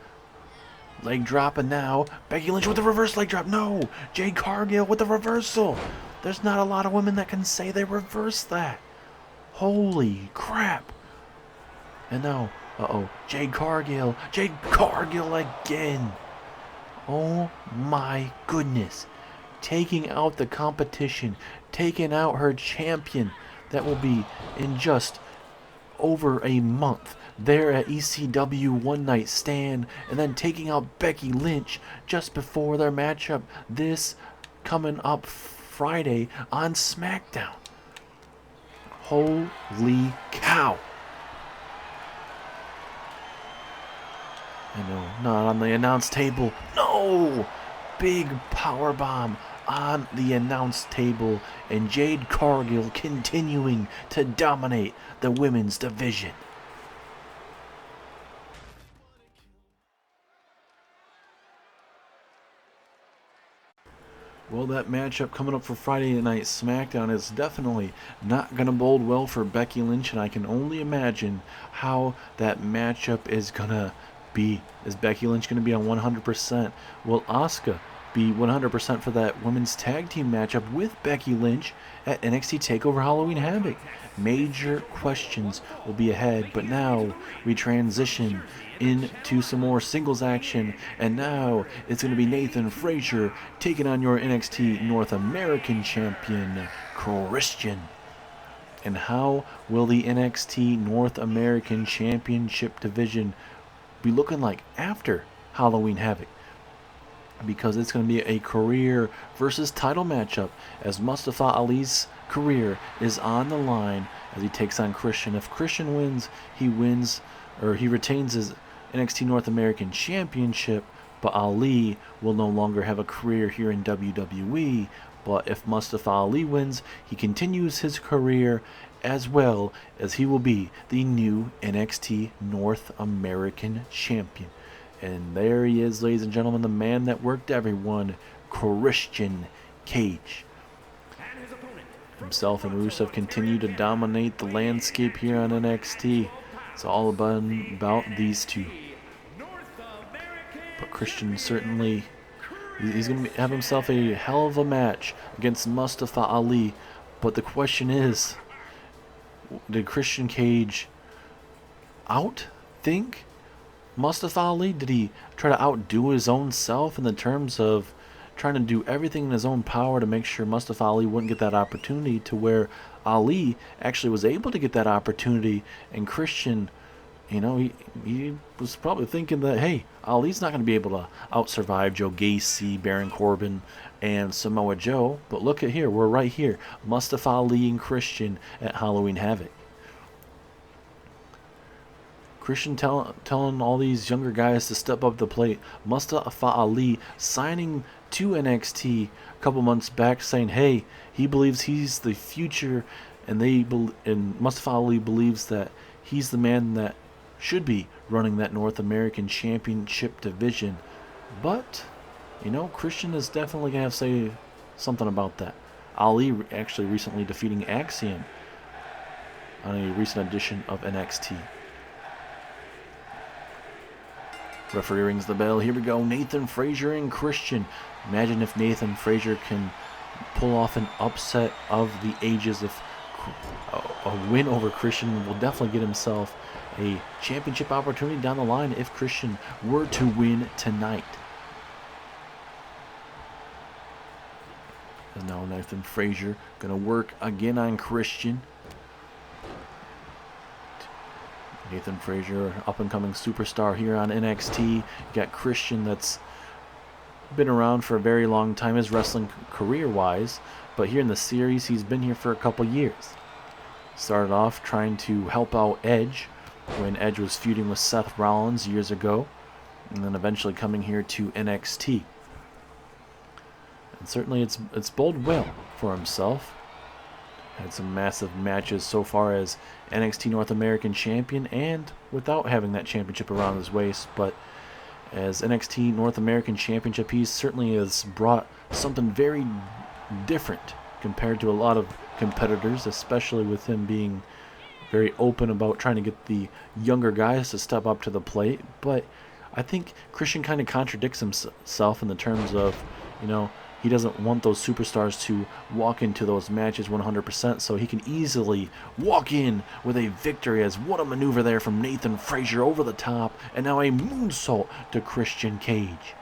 leg drop, and now Becky Lynch with the reverse leg drop. No, Jade Cargill with the reversal. There's not a lot of women that can say they reversed that. Holy crap. And now, Jade Cargill again. Oh my goodness. Taking out the competition, taking out her champion. That will be in just over a month there at ECW One Night Stand, and then taking out Becky Lynch just before their matchup this coming up Friday on SmackDown. Holy cow. I know, not on the announce table. No! Big powerbomb on the announce table, and Jade Cargill continuing to dominate the women's division. Well, that matchup coming up for Friday Night SmackDown is definitely not going to bode well for Becky Lynch, and I can only imagine how that matchup is going to be. Is Becky Lynch going to be on 100%? Will Asuka be 100% for that women's tag team matchup with Becky Lynch at NXT Takeover Halloween Havoc? Major questions will be ahead, but now we transition into some more singles action, and now it's going to be Nathan Frazier taking on your NXT North American champion, Christian. And how will the NXT North American Championship division be looking like after Halloween Havoc? Because it's going to be a career versus title matchup, as Mustafa Ali's career is on the line as he takes on Christian. If Christian wins, he retains his NXT North American Championship, but Ali will no longer have a career here in WWE. But if Mustafa Ali wins, he continues his career, as well as he will be the new NXT North American Champion. And there he is, ladies and gentlemen, the man that worked everyone, Christian Cage. Himself and Rusev continue to dominate the landscape here on NXT. It's all about these two. But Christian certainly, he's going to have himself a hell of a match against Mustafa Ali. But the question is, did Christian Cage outthink Mustafa Ali? Did he try to outdo his own self in the terms of trying to do everything in his own power to make sure Mustafa Ali wouldn't get that opportunity, to where Ali actually was able to get that opportunity, and Christian, he was probably thinking that, hey, Ali's not going to be able to out-survive Joe Gacy, Baron Corbin, and Samoa Joe. But look at here, we're right here. Mustafa Ali and Christian at Halloween Havoc. Christian telling all these younger guys to step up the plate. Mustafa Ali signing to NXT a couple months back, saying, hey, he believes he's the future, and Mustafa Ali believes that he's the man that should be running that North American Championship division. But, Christian is definitely going to have to say something about that. Ali actually recently defeating Axiom on a recent edition of NXT. Referee rings the bell. Here we go. Nathan Frazier and Christian. Imagine if Nathan Frazier can pull off an upset of the ages. If a win over Christian will definitely get himself a championship opportunity down the line if Christian were to win tonight. And now Nathan Frazier going to work again on Christian. Nathan Frazier, up-and-coming superstar here on NXT. You got Christian that's been around for a very long time, his wrestling career-wise. But here in the series, he's been here for a couple years. Started off trying to help out Edge when Edge was feuding with Seth Rollins years ago. And then eventually coming here to NXT. And certainly it's bode well for himself. Had some massive matches so far as NXT North American Champion and without having that championship around his waist. But as NXT North American Championship, he certainly has brought something very different compared to a lot of competitors, especially with him being very open about trying to get the younger guys to step up to the plate. But I think Christian kind of contradicts himself in the terms of, he doesn't want those superstars to walk into those matches 100%, so he can easily walk in with a victory. As what a maneuver there from Nathan Frazier over the top, and now a moonsault to Christian Cage.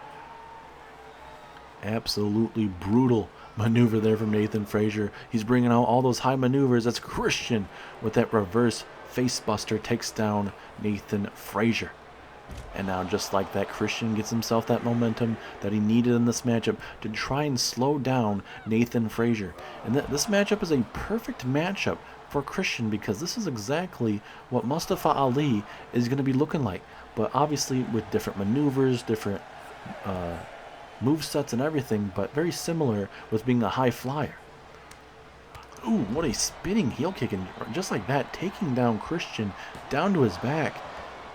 Absolutely brutal maneuver there from Nathan Frazier. He's bringing out all those high maneuvers. That's Christian with that reverse facebuster, takes down Nathan Frazier. And now just like that, Christian gets himself that momentum that he needed in this matchup to try and slow down Nathan Frazier. And this matchup is a perfect matchup for Christian because this is exactly what Mustafa Ali is going to be looking like. But obviously with different maneuvers, different move sets and everything, but very similar with being a high flyer. Ooh, what a spinning heel kick, and just like that, taking down Christian down to his back.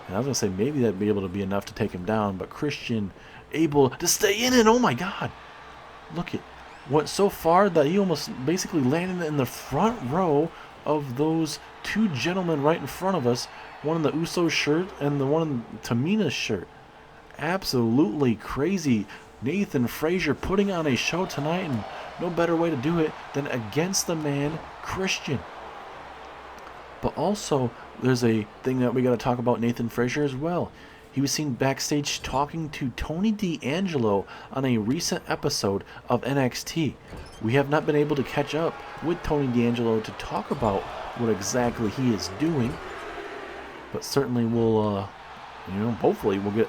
And I was going to say maybe that'd be able to be enough to take him down, but Christian able to stay in it. Oh my God. Look at what so far that he almost basically landed in the front row of those two gentlemen right in front of us. One in the Usos shirt and the one in Tamina's shirt. Absolutely crazy. Nathan Frazier putting on a show tonight, and no better way to do it than against the man Christian. But also, there's a thing that we got to talk about Nathan Frazier as well. He was seen backstage talking to Tony D'Angelo on a recent episode of NXT. We have not been able to catch up with Tony D'Angelo to talk about what exactly he is doing, but certainly we'll, hopefully we'll get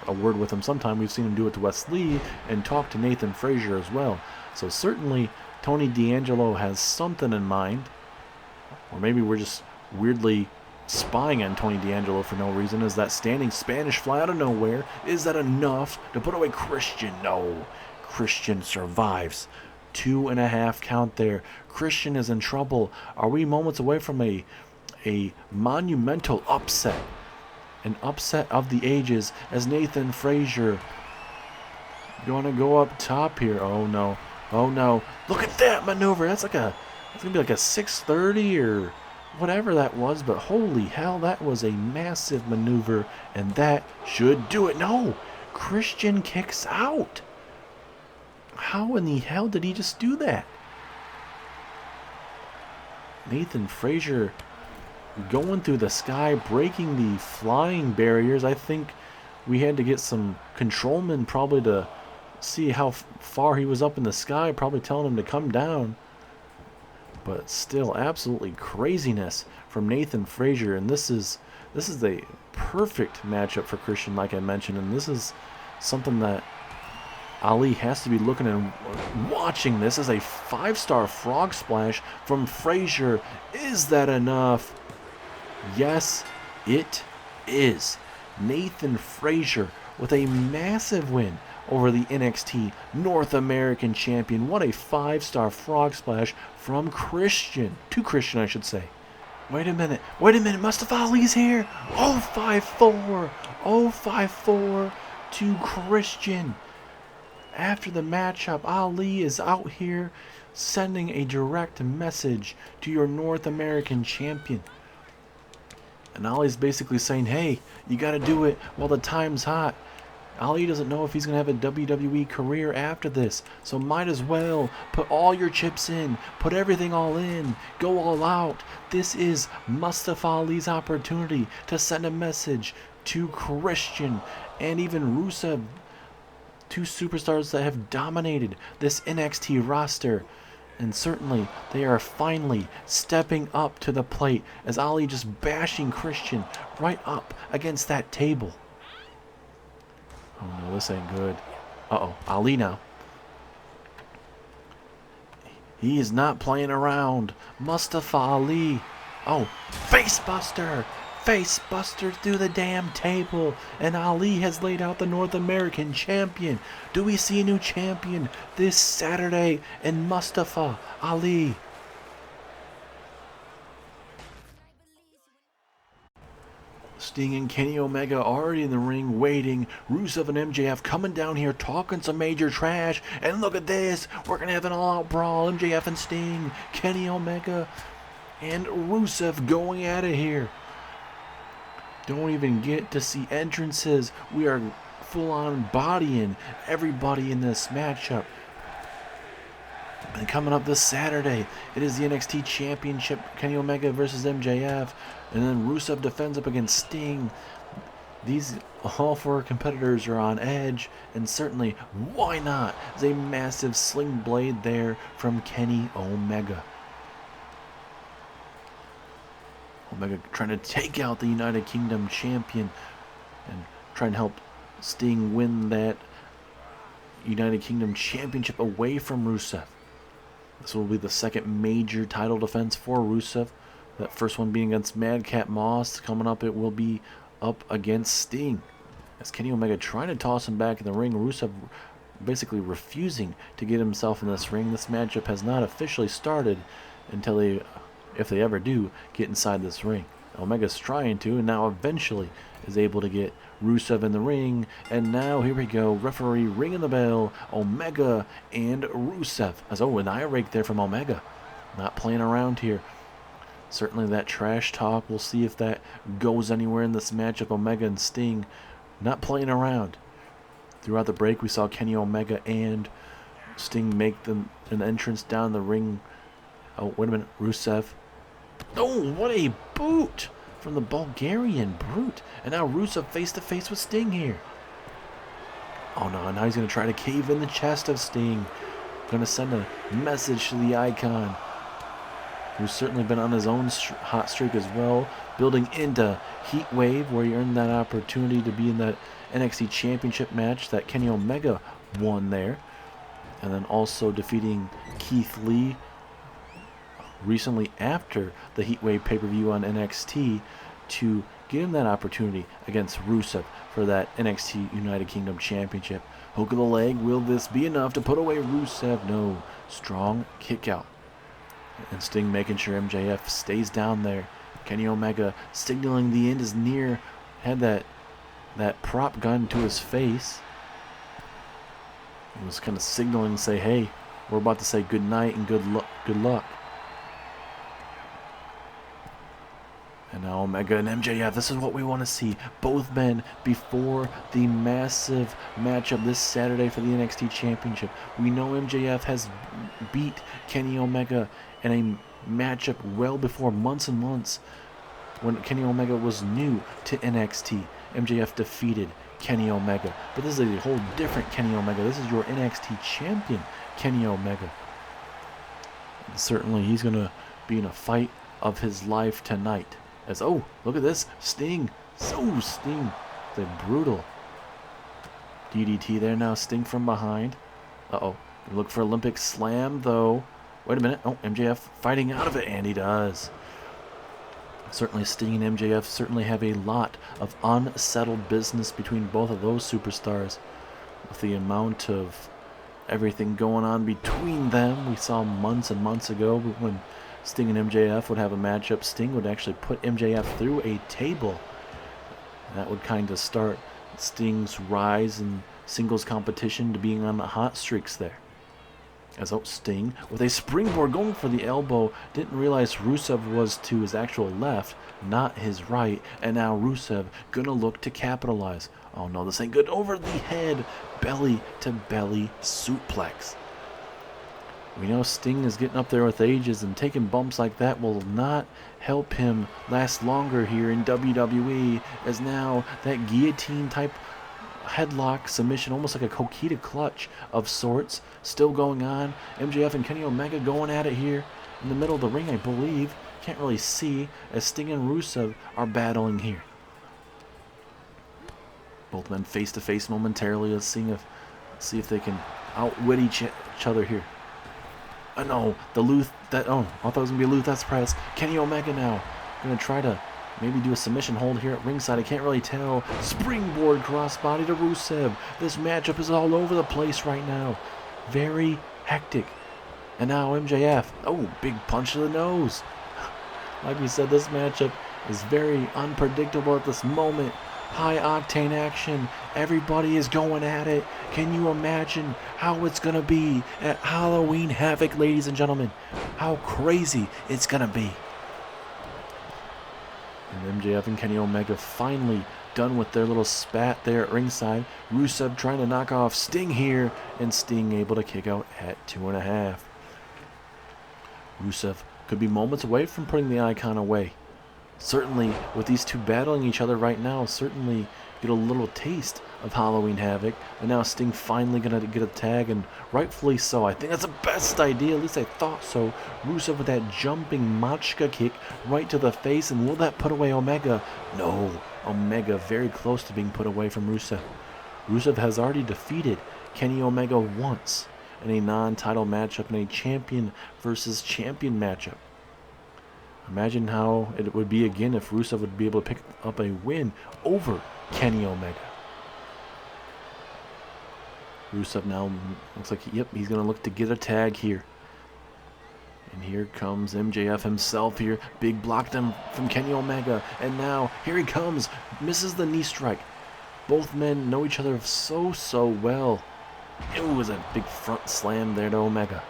a word with him sometime. We've seen him do it to Wes Lee and talk to Nathan Frazier as well. So certainly Tony D'Angelo has something in mind, or maybe we're just weirdly spying on Tony D'Angelo for no reason. Is that standing Spanish fly out of nowhere? Is that enough to put away Christian? No. Christian survives. 2.5 count there. Christian is in trouble. Are we moments away from a monumental upset? An upset of the ages as Nathan Frazier going to go up top here. Oh no. Oh no. Look at that maneuver. That's going to be like a 630 or whatever that was, but holy hell, that was a massive maneuver, and that should do it. No, Christian kicks out. How in the hell did he just do that? Nathan Frazier going through the sky, breaking the flying barriers. I think we had to get some controlmen probably to see how far he was up in the sky, probably telling him to come down. But still, absolutely craziness from Nathan Frazier, and this is a perfect matchup for Christian, like I mentioned, and this is something that Ali has to be looking and watching. This is a 5-star frog splash from Frazier. Is that enough? Yes, it is. Nathan Frazier with a massive win over the NXT North American Champion. What a 5-star frog splash from Christian. To Christian, I should say. Wait a minute. Mustafa Ali's here. 0-5-4. 0-5-4 to Christian. After the matchup, Ali is out here sending a direct message to your North American Champion. And Ali's basically saying, hey, you got to do it while the time's hot. Ali doesn't know if he's going to have a WWE career after this, so might as well put all your chips in, put everything all in, go all out. This is Mustafa Ali's opportunity to send a message to Christian and even Rusev, two superstars that have dominated this NXT roster. And certainly they are finally stepping up to the plate as Ali just bashing Christian right up against that table. Oh no, this ain't good. Uh-oh, Ali now. He is not playing around. Mustafa Ali. Oh, facebuster. Facebuster through the damn table. And Ali has laid out the North American Champion. Do we see a new champion this Saturday in Mustafa Ali? Sting and Kenny Omega already in the ring waiting. Rusev and MJF coming down here talking some major trash. And look at this. We're going to have an all-out brawl. MJF and Sting, Kenny Omega, and Rusev going at it here. Don't even get to see entrances. We are full-on bodying everybody in this matchup. And coming up this Saturday, it is the NXT Championship, Kenny Omega versus MJF. And then Rusev defends up against Sting. These all four competitors are on edge. And certainly, why not? There's a massive sling blade there from Kenny Omega. Omega trying to take out the United Kingdom champion. And trying to help Sting win that United Kingdom Championship away from Rusev. This will be the second major title defense for Rusev. That first one being against Madcap Moss. Coming up, it will be up against Sting. As Kenny Omega trying to toss him back in the ring, Rusev basically refusing to get himself in this ring. This matchup has not officially started until they, if they ever do, get inside this ring. Omega's trying to, and now eventually is able to get Rusev in the ring. And now here we go, referee ringing the bell, Omega and Rusev. As an eye rake there from Omega. Not playing around here. Certainly that trash talk, we'll see if that goes anywhere in this matchup. Omega and Sting not playing around. Throughout the break, we saw Kenny Omega and Sting make an entrance down the ring. Oh, wait a minute, Rusev. Oh, what a boot from the Bulgarian Brute. And now Rusev face to face with Sting here. Oh no, now he's going to try to cave in the chest of Sting. Going to send a message to the Icon, who's certainly been on his own hot streak as well. Building into Heat Wave, where he earned that opportunity to be in that NXT Championship match that Kenny Omega won there. And then also defeating Keith Lee recently after the Heatwave pay-per-view on NXT to give him that opportunity against Rusev for that NXT United Kingdom Championship. Hook of the leg, will this be enough to put away Rusev? No. Strong kick out. And Sting making sure MJF stays down there. Kenny Omega signaling the end is near. Had that prop gun to his face. He was kind of signaling, say, hey, we're about to say good night and good luck. And now Omega and MJF, this is what we want to see. Both men before the massive matchup this Saturday for the NXT Championship. We know MJF has beat Kenny Omega in a matchup well before, months and months, when Kenny Omega was new to NXT. MJF defeated Kenny Omega. But this is a whole different Kenny Omega. This is your NXT champion, Kenny Omega. And certainly he's going to be in a fight of his life tonight. As, oh, look at this. Sting. So Sting. The brutal DDT there now. Sting from behind. Uh-oh. Look for Olympic Slam, though. Wait a minute. Oh, MJF fighting out of it. And he does. Certainly Sting and MJF certainly have a lot of unsettled business between both of those superstars. With the amount of everything going on between them. We saw months and months ago when Sting and MJF would have a matchup. Sting would actually put MJF through a table. That would kind of start Sting's rise in singles competition to being on the hot streaks there. As out Sting with a springboard going for the elbow. Didn't realize Rusev was to his actual left, not his right. And now Rusev gonna look to capitalize. Oh no, this ain't good. Over the head. Belly to belly suplex. We know Sting is getting up there with ages, and taking bumps like that will not help him last longer here in WWE, as now that guillotine type headlock submission, almost like a Coquita clutch of sorts, still going on. MJF and Kenny Omega going at it here in the middle of the ring, I believe. Can't really see, as Sting and Rusev are battling here. Both men face to face momentarily. Let's see if they can outwit each other here. No, the Luth, I thought it was going to be a Luthez press. Kenny Omega now going to try to maybe do a submission hold here at ringside. I can't really tell. Springboard crossbody to Rusev. This matchup is all over the place right now. Very hectic. And now MJF. Oh, big punch to the nose. Like we said, this matchup is very unpredictable at this moment. High octane action. Everybody is going at it. Can you imagine how it's going to be at Halloween Havoc, ladies and gentlemen? How crazy it's going to be. And MJF and Kenny Omega finally done with their little spat there at ringside. Rusev trying to knock off Sting here, and Sting able to kick out at 2.5. Rusev could be moments away from putting the Icon away. Certainly, with these two battling each other right now, certainly get a little taste of Halloween Havoc. And now Sting finally going to get a tag, and rightfully so. I think that's the best idea, at least I thought so. Rusev with that jumping Machka kick right to the face, and will that put away Omega? No, Omega very close to being put away from Rusev. Rusev has already defeated Kenny Omega once in a non-title matchup, in a champion versus champion matchup. Imagine how it would be again if Rusev would be able to pick up a win over Kenny Omega. Rusev now looks like, yep, he's going to look to get a tag here. And here comes MJF himself here. Big block them from Kenny Omega. And now, here he comes. Misses the knee strike. Both men know each other so well. It was a big front slam there to Omega.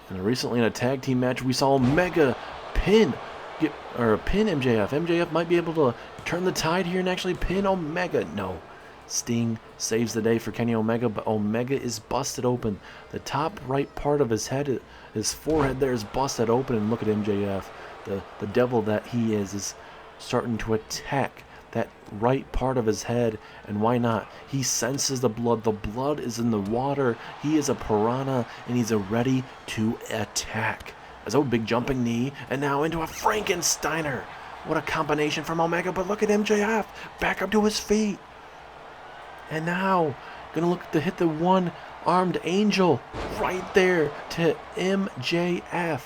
And recently in a tag team match, we saw Omega pin MJF. MJF might be able to turn the tide here and actually pin Omega. No. Sting saves the day for Kenny Omega, but Omega is busted open. The top right part of his head, his forehead there, is busted open, and look at MJF. The devil that he is starting to attack that right part of his head, and why not? He senses the blood. The blood is in the water. He is a piranha, and he's ready to attack. As a big jumping knee, and now into a Frankensteiner. What a combination from Omega, but look at MJF back up to his feet. And now, gonna look to hit the one-armed angel right there to MJF.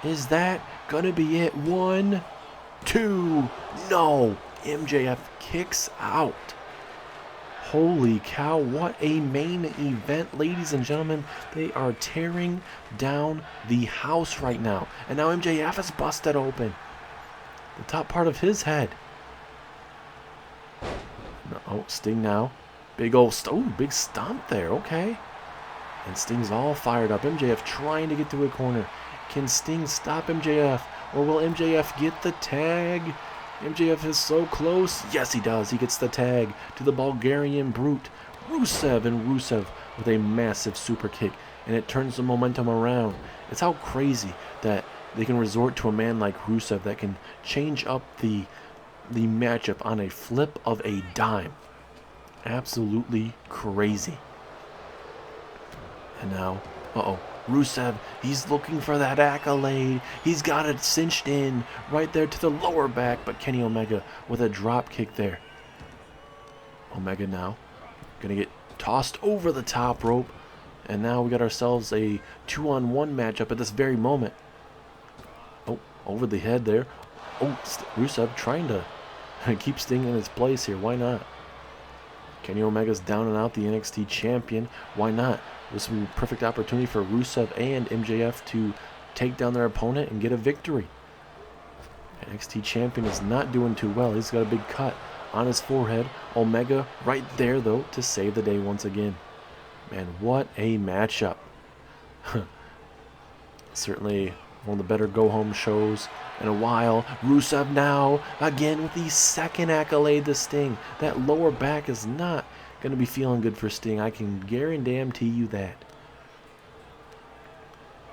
Is that gonna be it? 1, 2, no. MJF kicks out. Holy cow, what a main event, ladies and gentlemen. They are tearing down the house right now. And now MJF is busted open. The top part of his head. Oh, Sting now. Big big stomp there. Okay. And Sting's all fired up. MJF trying to get through a corner. Can Sting stop MJF? Or will MJF get the tag? MJF is so close. Yes, he does. He gets the tag to the Bulgarian Brute. Rusev, and Rusev with a massive super kick. And it turns the momentum around. It's how crazy that they can resort to a man like Rusev that can change up the matchup on a flip of a dime. Absolutely crazy. And now, Rusev, he's looking for that accolade. He's got it cinched in right there to the lower back, but Kenny Omega with a drop kick there. Omega now gonna get tossed over the top rope, and now we got ourselves a 2-on-1 matchup at this very moment. Oh, over the head there. Oh, Rusev trying to keep Sting in his place here. Why not? Kenny Omega's down and out, the NXT champion. Why not? This would be a perfect opportunity for Rusev and MJF to take down their opponent and get a victory. NXT champion is not doing too well. He's got a big cut on his forehead. Omega right there, though, to save the day once again. Man, what a matchup. Certainly one of the better go-home shows in a while. Rusev now, again with the second accolade to Sting. That lower back is not going to be feeling good for Sting. I can guarantee you that.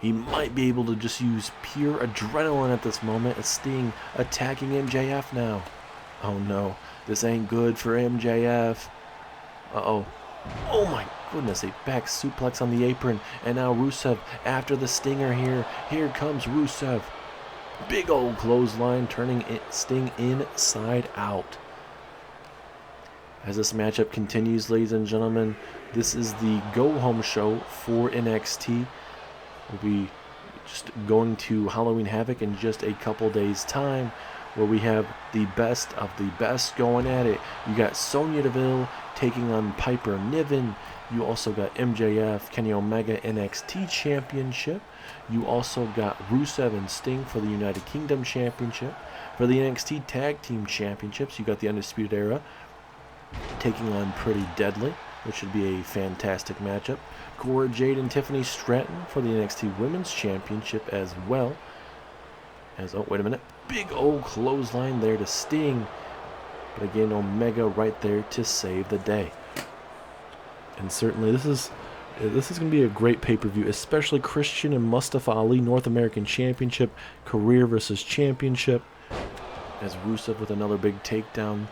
He might be able to just use pure adrenaline at this moment as Sting attacking MJF now. Oh no, this ain't good for MJF. Uh-oh. Oh my goodness, a back suplex on the apron. And now Rusev after the stinger here. Here comes Rusev. Big old clothesline turning Sting inside out. As this matchup continues, ladies and gentlemen, this is the go-home show for NXT. We'll be just going to Halloween Havoc in just a couple days' time, where we have the best of the best going at it. You got Sonya Deville taking on Piper Niven. You also got MJF, Kenny Omega NXT Championship. You also got Rusev and Sting for the United Kingdom Championship. For the NXT Tag Team Championships, you got the Undisputed Era taking on Pretty Deadly, which should be a fantastic matchup. Cora, Jade, and Tiffany Stratton for the NXT Women's Championship as well. Oh, wait a minute. Big old clothesline there to Sting. But again, Omega right there to save the day. And certainly this is going to be a great pay-per-view, especially Christian and Mustafa Ali North American Championship, career versus championship, as Rusev with another big takedown.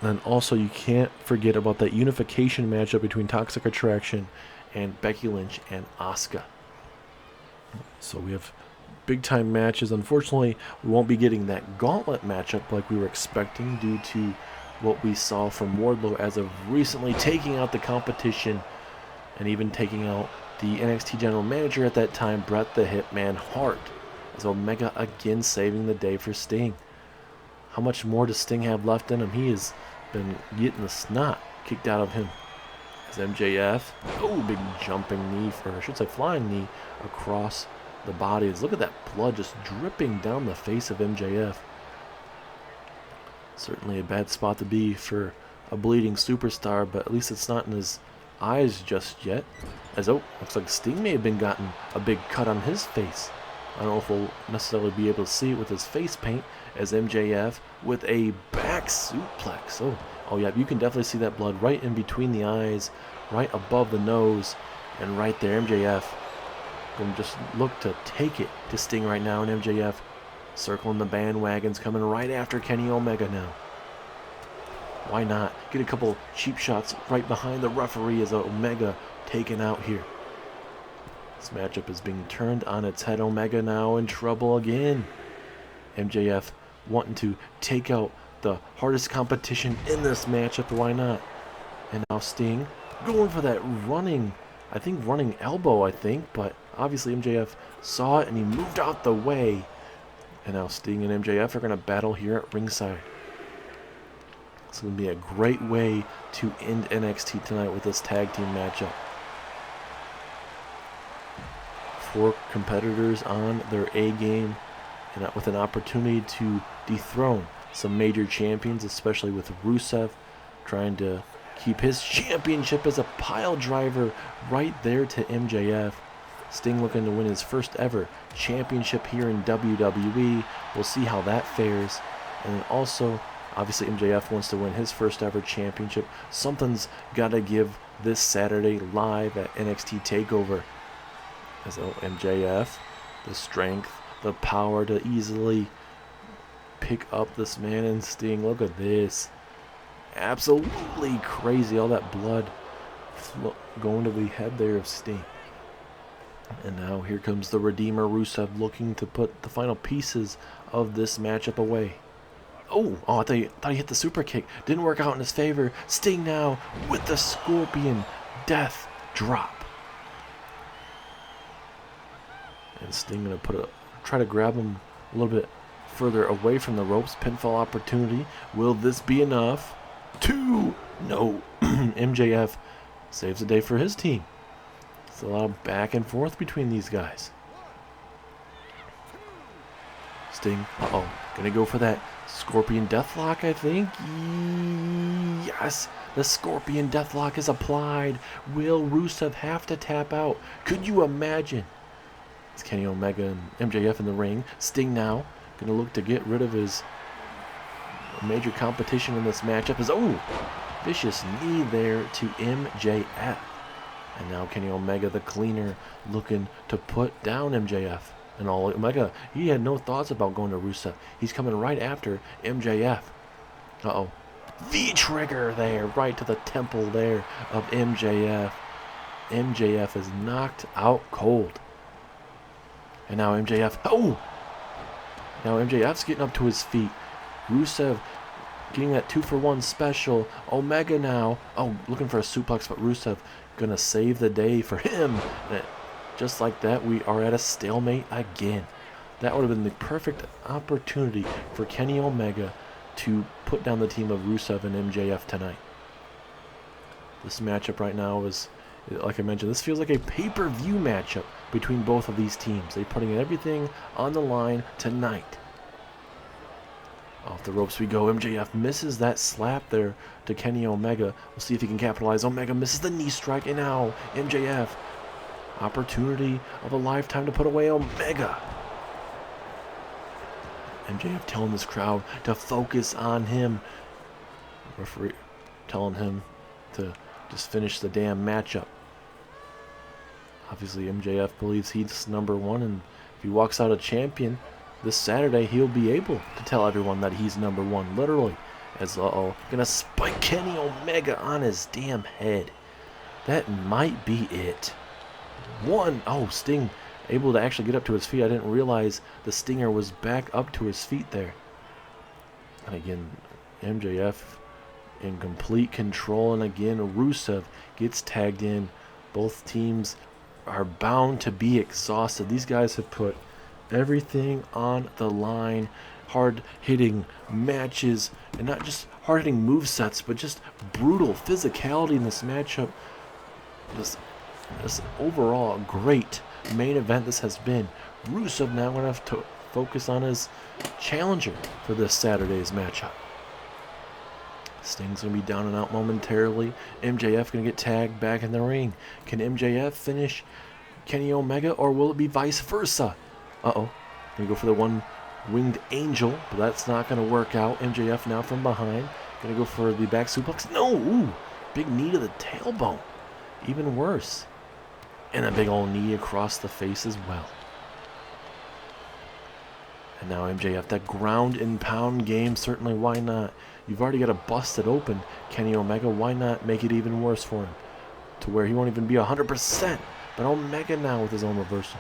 And also you can't forget about that unification matchup between Toxic Attraction and Becky Lynch and Asuka. So we have big-time matches. Unfortunately, we won't be getting that gauntlet matchup like we were expecting due to what we saw from Wardlow as of recently taking out the competition and even taking out the NXT general manager at that time, Bret the Hitman Hart, as Omega again saving the day for Sting. How much more does Sting have left in him? He has been getting the snot kicked out of him. As MJF, big jumping knee, or I should say flying knee, across the bodies. Look at that blood just dripping down the face of MJF. Certainly a bad spot to be for a bleeding superstar, but at least it's not in his eyes just yet. As looks like Sting may have been gotten a big cut on his face. I don't know if we'll necessarily be able to see it with his face paint, as MJF with a back suplex. Oh yeah, you can definitely see that blood right in between the eyes, right above the nose, and right there. MJF going to just look to take it to Sting right now, and MJF circling the bandwagons, coming right after Kenny Omega now. Why not? Get a couple cheap shots right behind the referee as Omega taken out here. This matchup is being turned on its head. Omega now in trouble again. MJF wanting to take out the hardest competition in this matchup. Why not? And now Sting going for that running elbow, but obviously MJF saw it and he moved out the way. And now Sting and MJF are going to battle here at ringside. It's going to be a great way to end NXT tonight with this tag team matchup. 4 competitors on their A game, and with an opportunity to dethrone some major champions, especially with Rusev trying to keep his championship as a pile driver right there to MJF. Sting looking to win his first ever championship here in WWE. We'll see how that fares. And then also, obviously MJF wants to win his first ever championship. Something's got to give this Saturday live at NXT TakeOver. As MJF, the strength, the power to easily pick up this man in Sting. Look at this. Absolutely crazy. All that blood going to the head there of Sting. And now here comes the Redeemer Rusev looking to put the final pieces of this matchup away. I thought he hit the super kick. Didn't work out in his favor. Sting now with the Scorpion Death Drop. And Sting going to try to grab him a little bit further away from the ropes. Pinfall opportunity. Will this be enough? 2. No. MJF saves the day for his team. It's a lot of back and forth between these guys. Sting, gonna go for that Scorpion Deathlock, I think. Yes, the Scorpion Deathlock is applied. Will Rusev have to tap out? Could you imagine? It's Kenny Omega and MJF in the ring. Sting now gonna look to get rid of his major competition in this matchup. Vicious knee there to MJF. And now Kenny Omega, the cleaner, looking to put down MJF. And Omega, he had no thoughts about going to Rusev. He's coming right after MJF. V-trigger there, right to the temple there of MJF. MJF is knocked out cold. And now MJF, now MJF's getting up to his feet. Rusev getting that 2-for-1 special. Omega now, looking for a suplex, but Rusev gonna save the day for him. And just like that, we are at a stalemate again. That would have been the perfect opportunity for Kenny Omega to put down the team of Rusev and MJF tonight. This matchup right now is, like I mentioned, this feels like a pay-per-view matchup between both of these teams. They're putting everything on the line tonight. Off the ropes we go. MJF misses that slap there to Kenny Omega. We'll see if he can capitalize. Omega misses the knee strike, and now MJF. Opportunity of a lifetime to put away Omega. MJF telling this crowd to focus on him. Referee telling him to just finish the damn matchup. Obviously MJF believes he's number one, and if he walks out a champion this Saturday, he'll be able to tell everyone that he's number one, literally. As gonna spike Kenny Omega on his damn head. That might be it. Sting able to actually get up to his feet. I didn't realize the Stinger was back up to his feet there. And again, MJF in complete control. And again, Rusev gets tagged in. Both teams are bound to be exhausted. These guys have put everything on the line. Hard-hitting matches, and not just hard-hitting movesets, but just brutal physicality in this matchup. This overall great main event this has been. Rusev now going to have to focus on his challenger for this Saturday's matchup. Sting's going to be down and out momentarily. MJF going to get tagged back in the ring. Can MJF finish Kenny Omega, or will it be vice versa? Uh-oh. Going to go for the one winged angel, but that's not going to work out. MJF now from behind. Going to go for the back suplex. No! Ooh, big knee to the tailbone. Even worse. And a big old knee across the face as well. And now MJF, that ground and pound game, certainly why not? You've already got a busted open Kenny Omega. Why not make it even worse for him? To where he won't even be 100%. But Omega now with his own reversal.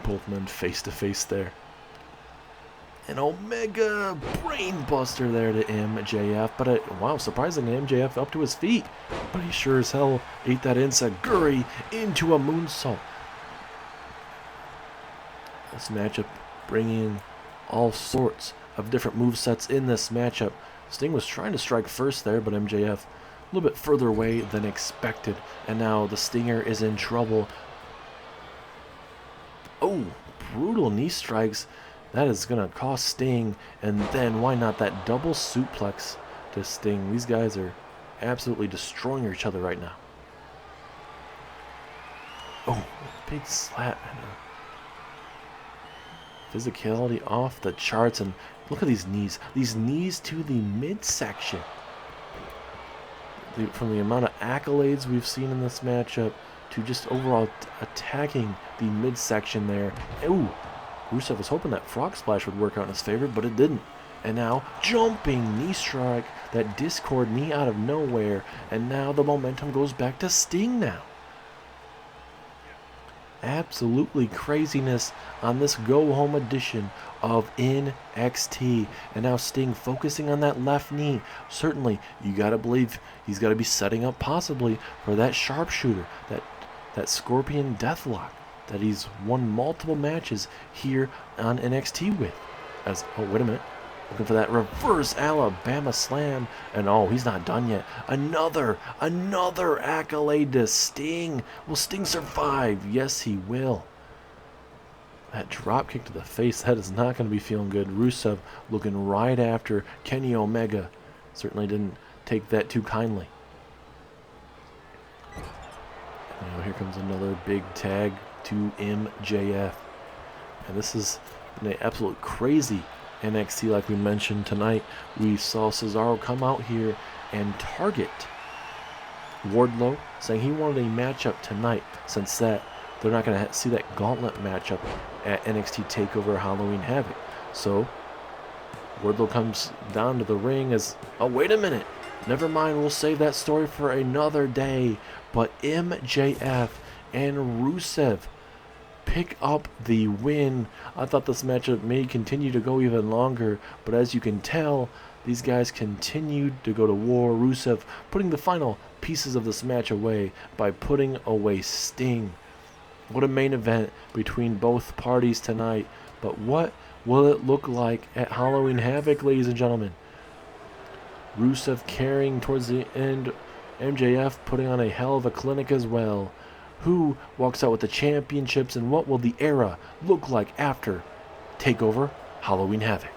Both men face to face there. And Omega brain buster there to MJF. But wow, surprisingly, MJF up to his feet. But he sure as hell ate that enziguri into a moonsault. This matchup bringing all sorts of different movesets in this matchup. Sting was trying to strike first there, but MJF a little bit further away than expected. And now the Stinger is in trouble. Oh, brutal knee strikes. That is going to cost Sting. And then, why not that double suplex to Sting? These guys are absolutely destroying each other right now. Oh, big slap. Physicality off the charts. And look at these knees. These knees to the midsection. From the amount of accolades we've seen in this matchup to just overall attacking the midsection there. Ooh, Rusev was hoping that frog splash would work out in his favor, but it didn't. And now, jumping knee strike, that Discord knee out of nowhere. And now the momentum goes back to Sting now. Absolutely craziness on this go-home edition of NXT. And now Sting focusing on that left knee. Certainly, you got to believe he's got to be setting up possibly for that sharpshooter, that Scorpion Deathlock that he's won multiple matches here on NXT with. Oh, wait a minute. Looking for that reverse Alabama slam. And oh, he's not done yet. Another accolade to Sting. Will Sting survive? Yes, he will. That drop kick to the face, that is not going to be feeling good. Rusev looking right after Kenny Omega. Certainly didn't take that too kindly. Now here comes another big tag to MJF. And this is an absolute crazy NXT like we mentioned tonight. We saw Cesaro come out here and target Wardlow, saying he wanted a matchup tonight, since that they're not going to see that gauntlet matchup at NXT Takeover Halloween Havoc. So Wardlow comes down to the ring as, oh, wait a minute. Never mind, we'll save that story for another day. But MJF and Rusev pick up the win. I thought this matchup may continue to go even longer, but as you can tell, these guys continued to go to war. Rusev putting the final pieces of this match away by putting away Sting. What a main event between both parties tonight. But what will it look like at Halloween Havoc, ladies and gentlemen? Rusev carrying towards the end. MJF putting on a hell of a clinic as well. Who walks out with the championships, and what will the era look like after Takeover Halloween Havoc?